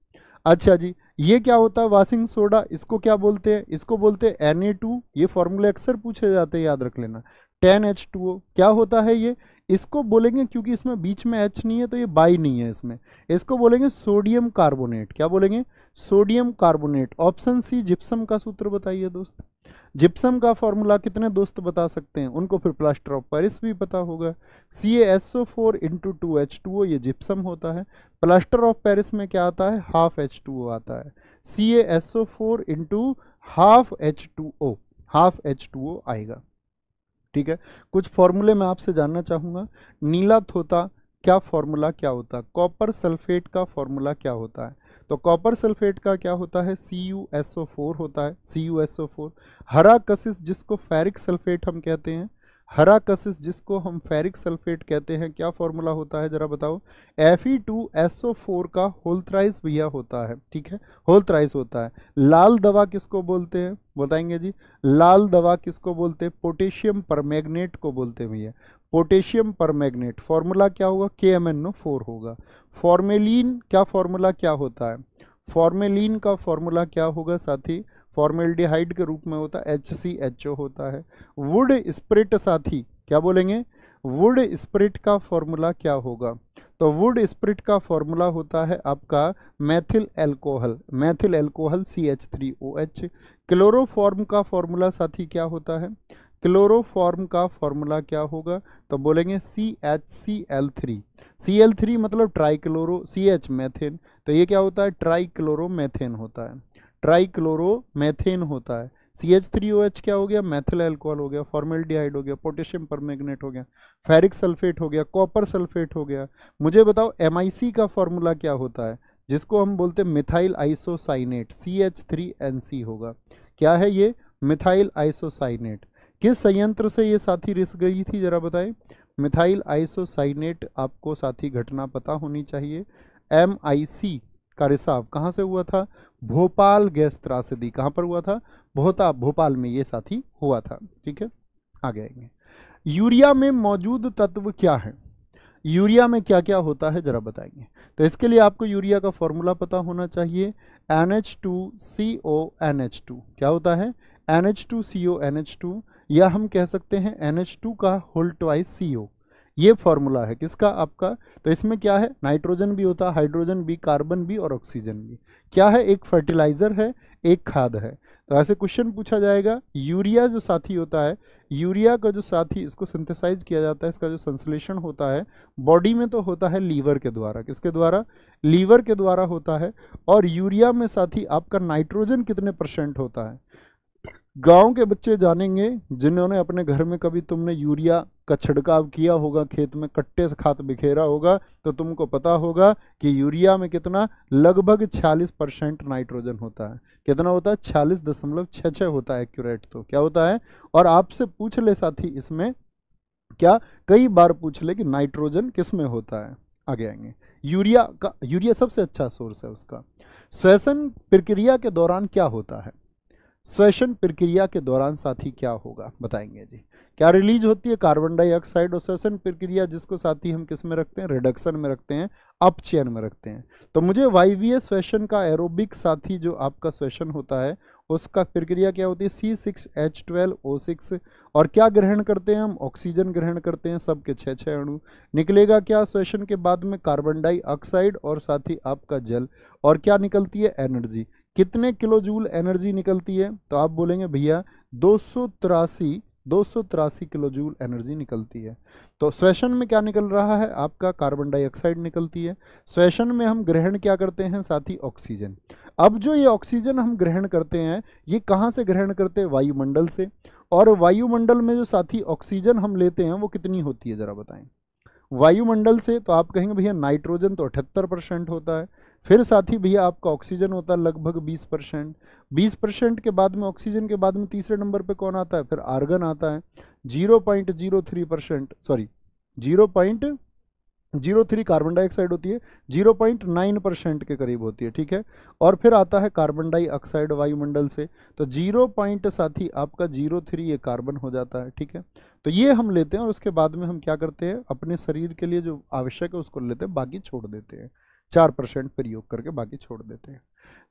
अच्छा जी, ये क्या होता है वाशिंग सोडा, इसको क्या बोलते हैं, इसको बोलते हैं Na2, ये फॉर्मूले अक्सर पूछे जाते हैं, याद रख लेना। 10H2O क्या होता है ये, इसको बोलेंगे, क्योंकि इसमें बीच में H नहीं है तो ये बाई नहीं है इसमें, इसको बोलेंगे सोडियम कार्बोनेट, क्या बोलेंगे, sodium carbonate. Option C gypsum का सूत्र बताइए दोस्त, जिप्सम का फॉर्मूला कितने दोस्त बता सकते हैं, उनको फिर प्लास्टर ऑफ पेरिस भी पता होगा। CaSO4 × 2H2O ये जिप्सम होता है। प्लास्टर ऑफ पेरिस में क्या आता है, हाफ H2O आता है। CaSO4 × हाफ H2O आएगा, ठीक है। कुछ फॉर्मूले मैं आपसे जानना चाहूँगा। नीला थोता क्या फॉर्मूला क्या होता है, कॉपर सल्फेट का फॉर्मूला क्या होता है, तो कॉपर सल्फेट का क्या होता है, CuSO4 होता है, CuSO4। हरा कशिश जिसको फेरिक सल्फेट हम कहते हैं, हरा कशिश जिसको हम फेरिक सल्फेट कहते हैं, क्या फॉर्मूला होता है जरा बताओ, Fe2SO4 का होल थ्राइस भैया होता है, ठीक है, होल थ्राइस होता है। लाल दवा किसको बोलते हैं, बताएंगे जी, लाल दवा किसको बोलते हैं, पोटेशियम परमैंगनेट को बोलते हैं भैया, पोटेशियम परमैंगनेट। फॉर्मूला क्या होगा, KMnO4 होगा। फॉर्मेलिन क्या फॉर्मूला क्या होता है, फॉर्मेलिन का फॉर्मूला क्या होगा साथी, फॉर्मेल्डिहाइड के रूप में होता है, HCHO होता है। वुड स्प्रिट साथी क्या बोलेंगे, वुड स्प्रिट का फॉर्मूला क्या होगा? तो वुड स्प्रिट का फॉर्मूला होता है आपका मैथिल एल्कोहल CH3OH। क्लोरोफॉर्म का फॉर्मूला साथी क्या होता है? क्लोरोफॉर्म का फॉर्मूला क्या होगा? तो बोलेंगे CHCl3। Cl3 मतलब ट्राइक्लोरो, CH मैथेन, तो ये क्या होता है? ट्राइक्लोरोमेथेन होता है, ट्राइक्लोरोमेथेन होता है। CH3OH क्या हो गया? मैथिल अल्कोहल हो गया, फॉर्मेल्डिहाइड हो गया, पोटेशियम परमैंगनेट हो गया, फेरिक सल्फेट हो गया, कॉपर सल्फेट हो गया। मुझे बताओ MIC का फॉर्मूला क्या होता है, जिसको हम बोलते हैं मिथाइल आइसोसाइनेट, CH3NC होगा। क्या है ये? Methyl isocyanate. किस संयंत्र से ये साथी रिस गई थी, जरा बताएं। मिथाइल आइसोसाइनेट आपको साथी घटना पता होनी चाहिए। MIC का रिसाव कहाँ से हुआ था? भोपाल गैस त्रासदी। कहाँ पर हुआ था? भोपाल में ये साथी हुआ था। ठीक है, आगे आएंगे। यूरिया में मौजूद तत्व क्या है? यूरिया में क्या क्या होता है, जरा बताएंगे। तो इसके लिए आपको यूरिया का फॉर्मूला पता होना चाहिए, NH2CONH2। क्या होता है? NH2CONH2, या हम कह सकते हैं NH2 का होल ट्वाइस CO। ये फॉर्मूला है किसका? आपका। तो इसमें क्या है? नाइट्रोजन भी होता है, हाइड्रोजन भी, कार्बन भी और ऑक्सीजन भी। क्या है? एक फर्टिलाइजर है, एक खाद है। तो ऐसे क्वेश्चन पूछा जाएगा। यूरिया जो साथी होता है, यूरिया का जो साथी इसको सिंथेसाइज किया जाता है, इसका जो संश्लेषण होता है बॉडी में तो होता है लीवर के द्वारा। किसके द्वारा? लीवर के द्वारा होता है। और यूरिया में साथी आपका नाइट्रोजन कितने % होता है? गांव के बच्चे जानेंगे, जिन्होंने अपने घर में कभी तुमने यूरिया का छिड़काव किया होगा, खेत में कट्टे से खाद बिखेरा होगा, तो तुमको पता होगा कि यूरिया में कितना, लगभग 46% नाइट्रोजन होता है। कितना होता है? 46.66 होता है एक्यूरेट। तो क्या होता है? और आपसे पूछ ले साथी इसमें, क्या कई बार पूछ ले कि नाइट्रोजन किस में होता है। आगे आएंगे। यूरिया सबसे अच्छा सोर्स है उसका। श्वसन प्रक्रिया के दौरान क्या होता है? श्वसन प्रक्रिया के दौरान साथी क्या होगा, बताएंगे जी। क्या रिलीज होती है? Carbon dioxide. और श्वसन प्रक्रिया जिसको साथी हम किस में रखते हैं? रिडक्शन में रखते हैं, अपचयन में रखते हैं। तो मुझे वायवीय श्वसन का एरोबिक साथी जो आपका श्वसन होता है, उसका प्रक्रिया क्या होती है? C6H12O6। और क्या ग्रहण करते हैं हम? ऑक्सीजन ग्रहण करते हैं, सबके 6 अणु। निकलेगा क्या श्वसन के बाद में? कार्बन डाइऑक्साइड और साथ ही आपका जल। और क्या निकलती है? एनर्जी। कितने किलो जूल एनर्जी निकलती है? तो आप बोलेंगे भैया 283 किलो जूल एनर्जी निकलती है। तो श्वसन में क्या निकल रहा है? आपका कार्बन डाइऑक्साइड निकलती है। श्वसन में हम ग्रहण क्या करते हैं साथी? ऑक्सीजन। अब जो ये ऑक्सीजन हम ग्रहण करते हैं, ये कहाँ से ग्रहण करते हैं? वायुमंडल से। और वायुमंडल में जो साथी ऑक्सीजन हम लेते हैं वो कितनी होती है, जरा बताएं। वायुमंडल से तो आप कहेंगे भैया नाइट्रोजन तो 78% होता है। फिर साथी भैया आपका ऑक्सीजन होता है लगभग 20%। 20% के बाद में, ऑक्सीजन के बाद में तीसरे नंबर पे कौन आता है? फिर आर्गन आता है। 0.03%, सॉरी 0.03 कार्बन डाइऑक्साइड होती है, 0.9% के करीब होती है। ठीक है, और फिर आता है कार्बन डाइऑक्साइड वायुमंडल से, तो 0. आपका 03 ये कार्बन हो जाता है। ठीक है, तो ये हम लेते हैं और उसके बाद में हम क्या करते हैं? अपने शरीर के लिए जो आवश्यक है उसको लेते हैं, बाकी छोड़ देते हैं। 4% प्रयोग करके बाकी छोड़ देते हैं।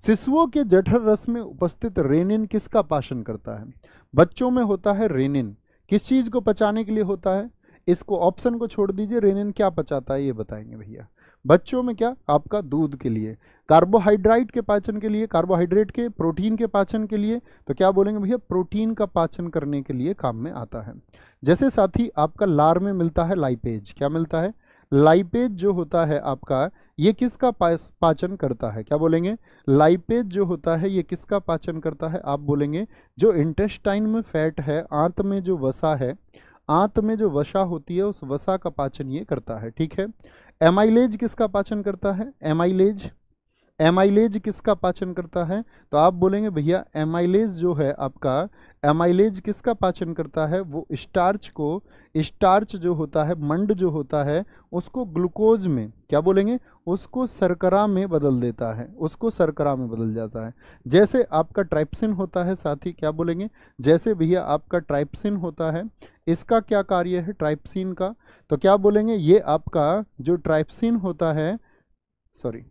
शिशुओं के जठर रस में उपस्थित रेनिन किसका पाचन करता है? बच्चों में होता है रेनिन। किस चीज को पचाने के लिए होता है? इसको ऑप्शन को छोड़ दीजिए, रेनिन क्या पचाता है ये बताएंगे भैया। बच्चों में क्या? आपका दूध के लिए। कार्बोहाइड्रेट के पाचन के लिए, कार्बोहाइड्रेट के, प्रोटीन के पाचन के लिए, तो क्या बोलेंगे भैया? प्रोटीन का पाचन करने के लिए काम में आता है। जैसे साथी आपका लार में मिलता है लाइपेज। क्या मिलता है? लाइपेज जो होता है आपका, ये किसका पाचन करता है? क्या बोलेंगे? लाइपेज जो होता है ये किसका पाचन करता है? आप बोलेंगे जो इंटेस्टाइन में फैट है, आंत में जो वसा है, आंत में जो वसा होती है उस वसा का पाचन ये करता है। ठीक है, एमाइलेज किसका पाचन करता है? एमाइलेज किसका पाचन करता है? तो आप बोलेंगे भैया एमाइलेज जो है आपका, एमाइलेज किसका पाचन करता है? वो स्टार्च को, स्टार्च जो होता है, मंड जो होता है, उसको ग्लूकोज में, क्या बोलेंगे? उसको शर्करा में बदल देता है, उसको शर्करा में बदल जाता है। जैसे आपका ट्राइप्सिन होता है साथी, क्या बोलेंगे? जैसे भैया आपका ट्राइप्सिन होता है, इसका क्या कार्य है ट्राइप्सिन का? तो क्या बोलेंगे? ये आपका जो ट्राइप्सिन होता है, सॉरी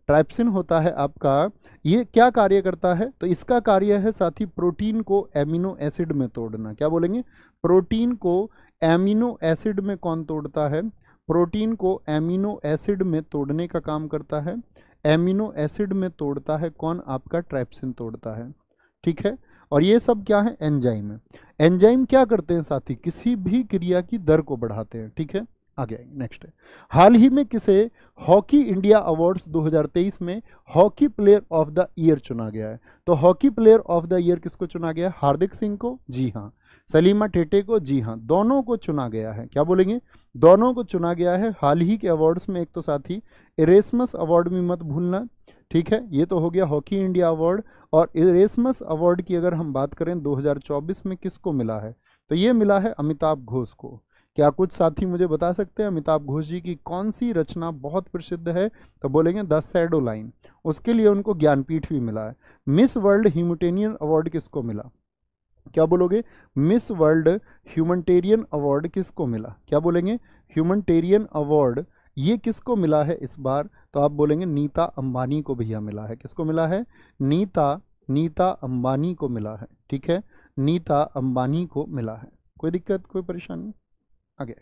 ट्राइप्सिन होता है आपका, ये क्या कार्य करता है? तो इसका कार्य है साथी प्रोटीन को एमिनो एसिड में तोड़ना। क्या बोलेंगे? प्रोटीन को एमिनो एसिड में कौन तोड़ता है? प्रोटीन को एमिनो एसिड में तोड़ने का काम करता है। एमिनो एसिड में तोड़ता है कौन? आपका ट्राइप्सिन तोड़ता है। ठीक है, और ये सब क्या है? एंजाइम है। एंजाइम क्या करते हैं साथी? किसी भी क्रिया की दर को बढ़ाते हैं। ठीक है, आगे आएंगे। नेक्स्ट है, हाल ही में किसे हॉकी इंडिया अवार्ड्स 2023 में hockey player of the year चुना गया है? तो hockey player of the year किसको चुना गया? हार्दिक सिंह को? जी हाँ। सलीमा टेटे को? जी हाँ। दोनों को चुना गया है। क्या बोलेंगे? दोनों को चुना गया है हाल ही के अवार्ड्स में। एक तो साथी इरेस्मस अवार्ड भी मत भूलना। ठीक है, ये तो हो गया हॉकी इंडिया अवार्ड। और इरेस्मस अवार्ड की अगर हम बात करें 2024 में किसको मिला है? तो ये मिला है अमिताभ घोष को। क्या कुछ साथी मुझे बता सकते हैं अमिताभ घोष जी की कौन सी रचना बहुत प्रसिद्ध है? तो बोलेंगे द शैडो लाइन। उसके लिए उनको ज्ञानपीठ भी मिला है। मिस वर्ल्ड ह्यूमैनिटेरियन अवार्ड किसको मिला? क्या बोलोगे? मिस वर्ल्ड ह्यूमैनिटेरियन अवार्ड किसको मिला? क्या बोलेंगे? ह्यूमैनिटेरियन अवार्ड ये किसको मिला है इस बार? तो आप बोलेंगे नीता अंबानी को भैया मिला है। किसको मिला है? नीता अंबानी को मिला है। ठीक है, नीता अंबानी को मिला है। कोई दिक्कत, कोई परेशानी? आगे,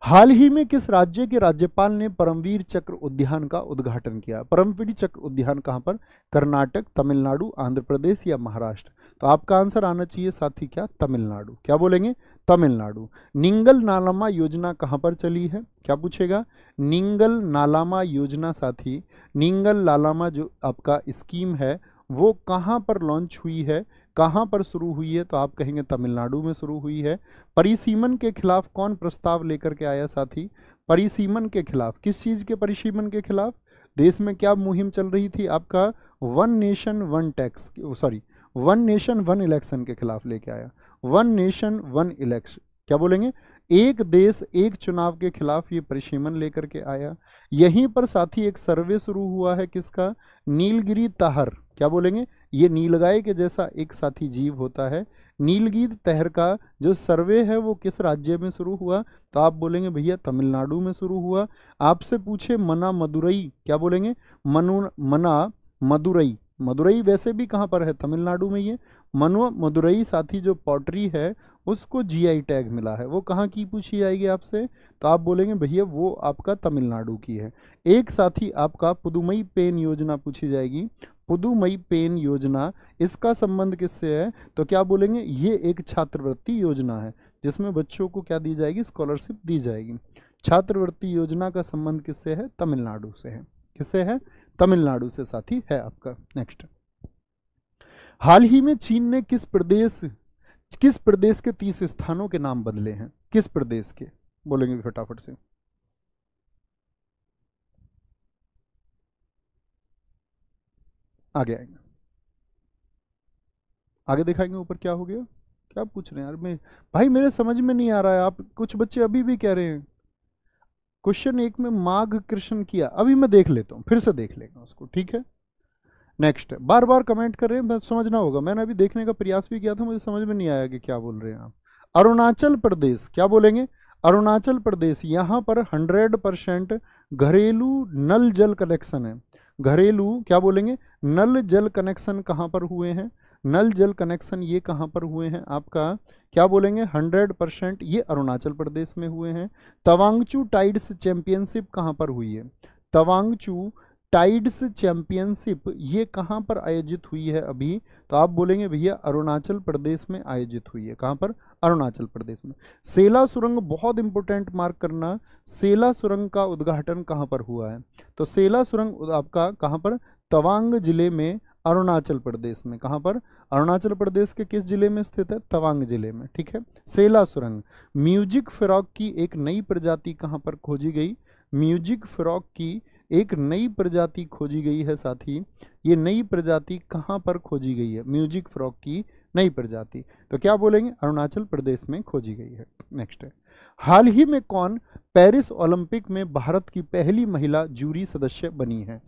हाल ही में किस राज्य के राज्यपाल ने परमवीर चक्र उद्यान का उद्घाटन किया? परमवीर चक्र उद्यान कहां पर? कर्नाटक, तमिलनाडु, आंध्र प्रदेश या महाराष्ट्र? तो आपका आंसर आना चाहिए साथी क्या? तमिलनाडु। क्या बोलेंगे? तमिलनाडु। निंगल नालामा योजना कहां पर चली है? क्या पूछेगा? निंगल नालामा योजना साथी, निंगल नालामा जो आपका स्कीम है वो कहां पर लॉन्च हुई है? कहां पर शुरू हुई है? तो आप कहेंगे तमिलनाडु में शुरू हुई है। परिसीमन के खिलाफ कौन प्रस्ताव लेकर के आया साथी? परिसीमन के खिलाफ। किस चीज के परिसीमन के खिलाफ? देश में क्या मुहिम चल रही थी? आपका one nation one tax, sorry one nation one election के खिलाफ लेके आया। वन नेशन वन इलेक्शन, क्या बोलेंगे? एक देश एक चुनाव के खिलाफ ये परिसीमन लेकर के आया। यहीं पर साथी एक सर्वे शुरू हुआ है किसका? नीलगिरी तहर। क्या बोलेंगे? ये नीलगाय के जैसा एक साथी जीव होता है। नीलगिरी तहर का जो सर्वे है वो किस राज्य में शुरू हुआ? तो आप बोलेंगे भैया तमिलनाडु में शुरू हुआ। आपसे पूछे मना मदुरई, क्या बोलेंगे? मना मदुरई। मदुरई वैसे भी कहाँ पर है? तमिलनाडु में। ये मदुरई साथी जो पॉटरी है उसको जीआई टैग मिला है। वो कहाँ की पूछी जाएगी आपसे? तो आप बोलेंगे भैया वो आपका तमिलनाडु की है। एक साथी आपका पुदुमई पेन योजना पूछी जाएगी। पुदुमई पेन योजना, इसका संबंध किससे है? तो क्या बोलेंगे? ये एक छात्रवृत्ति योजना है जिसमें बच्चों को क्या दी जाएगी? स्कॉलरशिप दी जाएगी। छात्रवृत्ति योजना का संबंध किससे है? तमिलनाडु से है। किससे है? तमिलनाडु से साथी है आपका। नेक्स्ट, हाल ही में चीन ने किस प्रदेश के 30 स्थानों के नाम बदले हैं? किस प्रदेश के? बोलेंगे फटाफट से। आगे आएंगे, आगे दिखाएंगे। ऊपर क्या हो गया? क्या पूछ रहे हैं यार? मैं भाई मेरे समझ में नहीं आ रहा है। आप कुछ बच्चे अभी भी कह रहे हैं क्वेश्चन 1 में माघ कृष्ण किया। अभी मैं देख लेता हूँ, फिर से देख लेगा उसको। ठीक है, नेक्स्ट, बार बार कमेंट कर रहे हैं, बस समझना होगा। मैंने अभी देखने का प्रयास भी किया था, मुझे समझ में नहीं आया कि क्या बोल रहे हैं आप। अरुणाचल प्रदेश, क्या बोलेंगे? अरुणाचल प्रदेश, यहाँ पर 100% घरेलू नल जल कनेक्शन है। घरेलू, क्या बोलेंगे? नल जल कनेक्शन कहाँ पर हुए हैं? नल जल कनेक्शन ये कहाँ पर हुए हैं आपका? क्या बोलेंगे? 100% ये अरुणाचल प्रदेश में हुए हैं। तवांगचू टाइड्स चैंपियनशिप कहाँ पर हुई है? तवांगचू टाइड्स चैंपियनशिप ये कहाँ पर आयोजित हुई है अभी? तो आप बोलेंगे भैया अरुणाचल प्रदेश में आयोजित हुई है। कहाँ पर? अरुणाचल प्रदेश में। सेला सुरंग, बहुत इंपॉर्टेंट मार्क करना, सेला सुरंग का उद्घाटन कहाँ पर हुआ है? तो सेला सुरंग आपका कहाँ पर? तवांग जिले में, अरुणाचल प्रदेश में। कहाँ पर? अरुणाचल प्रदेश के किस जिले में स्थित है? तवांग जिले में। ठीक है, सेला सुरंग। म्यूजिक फ्रॉग की एक नई प्रजाति कहाँ पर खोजी गई? म्यूजिक फ्रॉग की एक नई प्रजाति खोजी गई है साथी। ये नई प्रजाति कहाँ पर खोजी गई है? म्यूजिक फ्रॉग की नई प्रजाति, तो क्या बोलेंगे? अरुणाचल प्रदेश में खोजी गई है। नेक्स्ट है, हाल ही में कौन पेरिस ओलंपिक में भारत की पहली महिला जूरी सदस्य बनी है?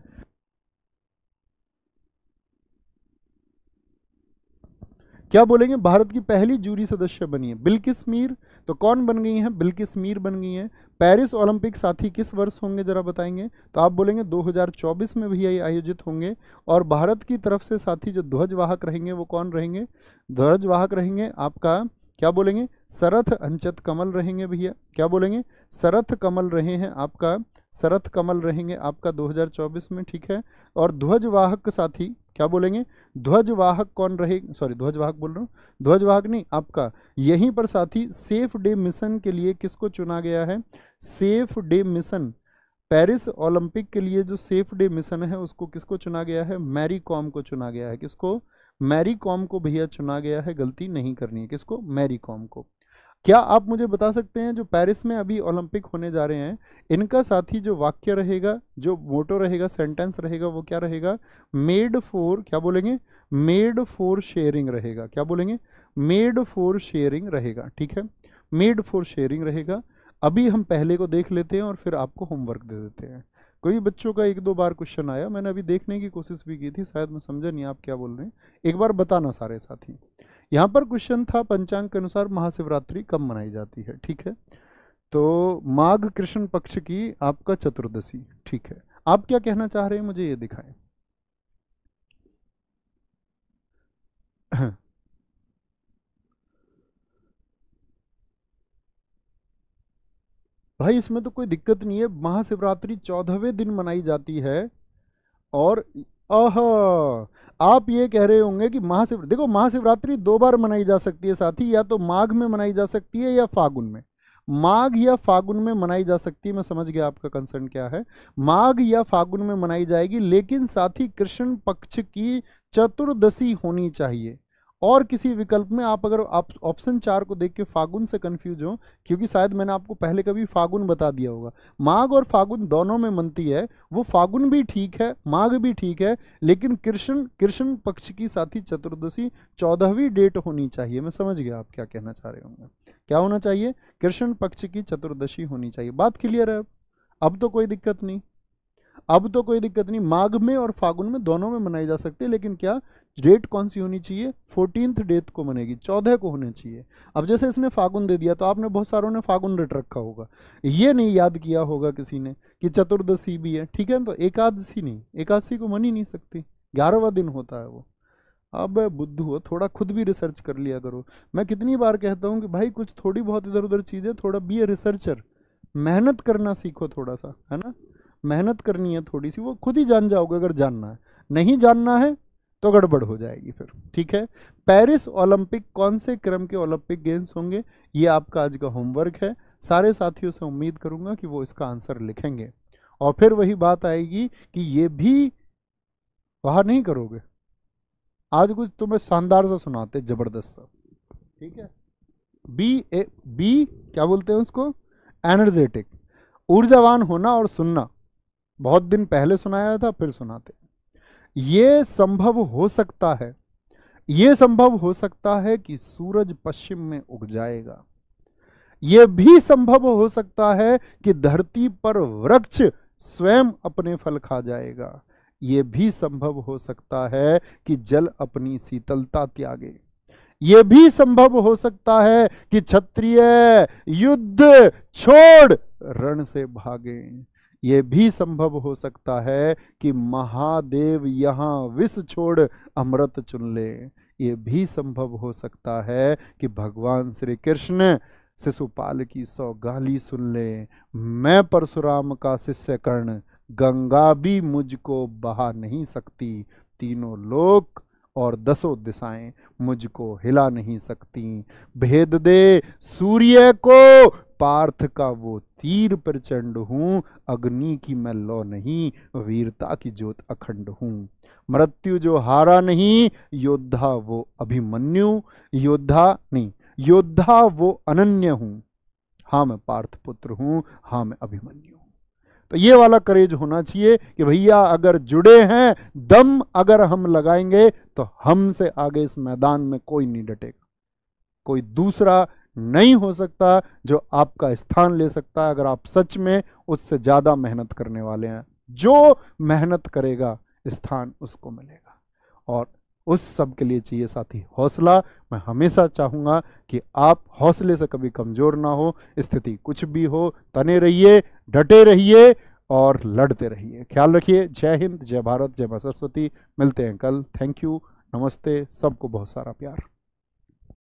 क्या बोलेंगे? भारत की पहली जूरी सदस्य बनी है बिल्किस मीर। तो कौन बन गई हैं? बिल्किस मीर बन गई हैं। पेरिस ओलंपिक साथी किस वर्ष होंगे जरा बताएंगे? तो आप बोलेंगे 2024 में भैया ये आयोजित होंगे। और भारत की तरफ से साथी जो ध्वजवाहक रहेंगे वो कौन रहेंगे? ध्वजवाहक रहेंगे आपका, क्या बोलेंगे? शरथ अंचत कमल रहेंगे भैया, क्या बोलेंगे, शरथ कमल रहे हैं आपका, शरथ कमल रहेंगे आपका 2024 में, ठीक है। और ध्वजवाहक साथी क्या बोलेंगे, ध्वजवाहक कौन रहेगा, सॉरी ध्वजवाहक बोल रहा हूँ, ध्वजवाहक नहीं आपका, यहीं पर साथी सेफ डे मिशन के लिए किसको चुना गया है, safe day mission, Paris Olympic के लिए जो सेफ डे मिशन है उसको किसको चुना गया है, मैरी कॉम को चुना गया है, किसको, मैरी कॉम को भैया चुना गया है, गलती नहीं करनी है, किसको, मैरी कॉम को। क्या आप मुझे बता सकते हैं जो पेरिस में अभी ओलंपिक होने जा रहे हैं, इनका साथी जो वाक्य रहेगा, जो मोटो रहेगा, सेंटेंस रहेगा, वो क्या रहेगा, मेड फॉर, क्या बोलेंगे, मेड फॉर शेयरिंग रहेगा, क्या बोलेंगे, मेड फॉर शेयरिंग रहेगा, ठीक है, मेड फॉर शेयरिंग रहेगा। अभी हम पहले को देख लेते हैं और फिर आपको होमवर्क दे देते हैं। कोई बच्चों का एक दो बार क्वेश्चन आया, मैंने अभी देखने की कोशिश भी की थी, शायद मैं समझा नहीं आप क्या बोल रहे हैं, एक बार बताना सारे साथी। यहाँ पर क्वेश्चन था पंचांग के अनुसार महाशिवरात्रि कब मनाई जाती है, ठीक है, तो माघ कृष्ण पक्ष की आपका चतुर्दशी, ठीक है। आप क्या कहना चाह रहे हैं मुझे ये दिखाएं। भाई इसमें तो कोई दिक्कत नहीं है, महाशिवरात्रि 14वें दिन मनाई जाती है। और आह, आप ये कह रहे होंगे कि देखो महाशिवरात्रि दो बार मनाई जा सकती है साथी, या तो माघ में मनाई जा सकती है या फागुन में, माघ या फागुन में मनाई जा सकती है। मैं समझ गया आपका कंसर्न क्या है, माघ या फागुन में मनाई जाएगी, लेकिन साथी कृष्ण पक्ष की चतुर्दशी होनी चाहिए। और किसी विकल्प में आप अगर आप ऑप्शन 4 को देख के फागुन से कंफ्यूज हो, क्योंकि शायद मैंने आपको पहले कभी फागुन बता दिया होगा, माघ और फागुन दोनों में मनती है, वो फागुन भी ठीक है, माघ भी ठीक है, लेकिन कृष्ण पक्ष की साथी चतुर्दशी 14वीं डेट होनी चाहिए। मैं समझ गया आप क्या कहना चाह रहे होंगे, क्या होना चाहिए, कृष्ण पक्ष की चतुर्दशी होनी चाहिए। बात क्लियर है अब तो कोई दिक्कत नहीं, अब तो कोई दिक्कत नहीं, माघ में और फागुन में दोनों में मनाई जा सकती है, लेकिन क्या डेट कौन सी होनी चाहिए, 14th डेट को मनेगी, 14 को होने चाहिए। अब जैसे इसने फागुन दे दिया तो आपने बहुत सारों ने फागुन रट रखा होगा, ये नहीं याद किया होगा किसी ने कि चतुर्दशी भी है, ठीक है, तो एकादशी नहीं, एकादशी को मन ही नहीं सकती, 11वां दिन होता है वो। अब बुद्धू हो, थोड़ा खुद भी रिसर्च कर लिया करो। मैं कितनी बार कहता हूँ कि भाई कुछ थोड़ी बहुत इधर उधर चीज़ें, थोड़ा बी ए रिसर्चर, मेहनत करना सीखो थोड़ा सा, है ना, मेहनत करनी है थोड़ी सी, वो खुद ही जान जाओगे अगर जानना है, नहीं जानना है तो गड़बड़ हो जाएगी फिर, ठीक है। पेरिस ओलंपिक कौन से क्रम के ओलंपिक गेम्स होंगे, ये आपका आज का होमवर्क है। सारे साथियों से उम्मीद करूंगा कि वो इसका आंसर लिखेंगे, और फिर वही बात आएगी कि ये भी बाहर नहीं करोगे, आज कुछ तुम्हें शानदार सा सुनाते, जबरदस्त सा, ठीक है। बी क्या बोलते हैं उसको, एनर्जेटिक, ऊर्जावान होना और सुनना, बहुत दिन पहले सुनाया था फिर सुनाते। ये संभव हो सकता है, ये संभव हो सकता है कि सूरज पश्चिम में उग जाएगा, यह भी संभव हो सकता है कि धरती पर वृक्ष स्वयं अपने फल खा जाएगा, यह भी संभव हो सकता है कि जल अपनी शीतलता त्यागे, यह भी संभव हो सकता है कि क्षत्रिय युद्ध छोड़ रण से भागे, यह भी संभव हो सकता है कि महादेव यहाँ विष छोड़ अमृत चुन ले, यह भी संभव हो सकता है कि भगवान श्री कृष्ण शिशुपाल की 100 गाली सुन ले, मैं परशुराम का शिष्य कर्ण, गंगा भी मुझको बहा नहीं सकती, तीनों लोक और 10 दिशाएं मुझको हिला नहीं सकती, भेद दे सूर्य को पार्थ का वो तीर प्रचंड हूं, अग्नि की मैं लौ नहीं, वीरता की ज्योत अखंड हूं, मृत्यु जो हारा नहीं, योद्धा वो अभिमन्यु, योद्धा नहीं, योद्धा वो अनन्य हूं, हाँ मैं पार्थ पुत्र हूं, हाँ मैं अभिमन्यु हूं। तो ये वाला करेज होना चाहिए कि भैया अगर जुड़े हैं, दम अगर हम लगाएंगे तो हमसे आगे इस मैदान में कोई नहीं डटेगा, कोई दूसरा नहीं हो सकता जो आपका स्थान ले सकता है, अगर आप सच में उससे ज्यादा मेहनत करने वाले हैं। जो मेहनत करेगा स्थान उसको मिलेगा, और उस सब के लिए चाहिए साथी हौसला। मैं हमेशा चाहूंगा कि आप हौसले से कभी कमजोर ना हो, स्थिति कुछ भी हो, तने रहिए, डटे रहिए और लड़ते रहिए। ख्याल रखिए। जय हिंद, जय भारत, जय मां सरस्वती। मिलते हैं कल। थैंक यू, नमस्ते, सबको बहुत सारा प्यार।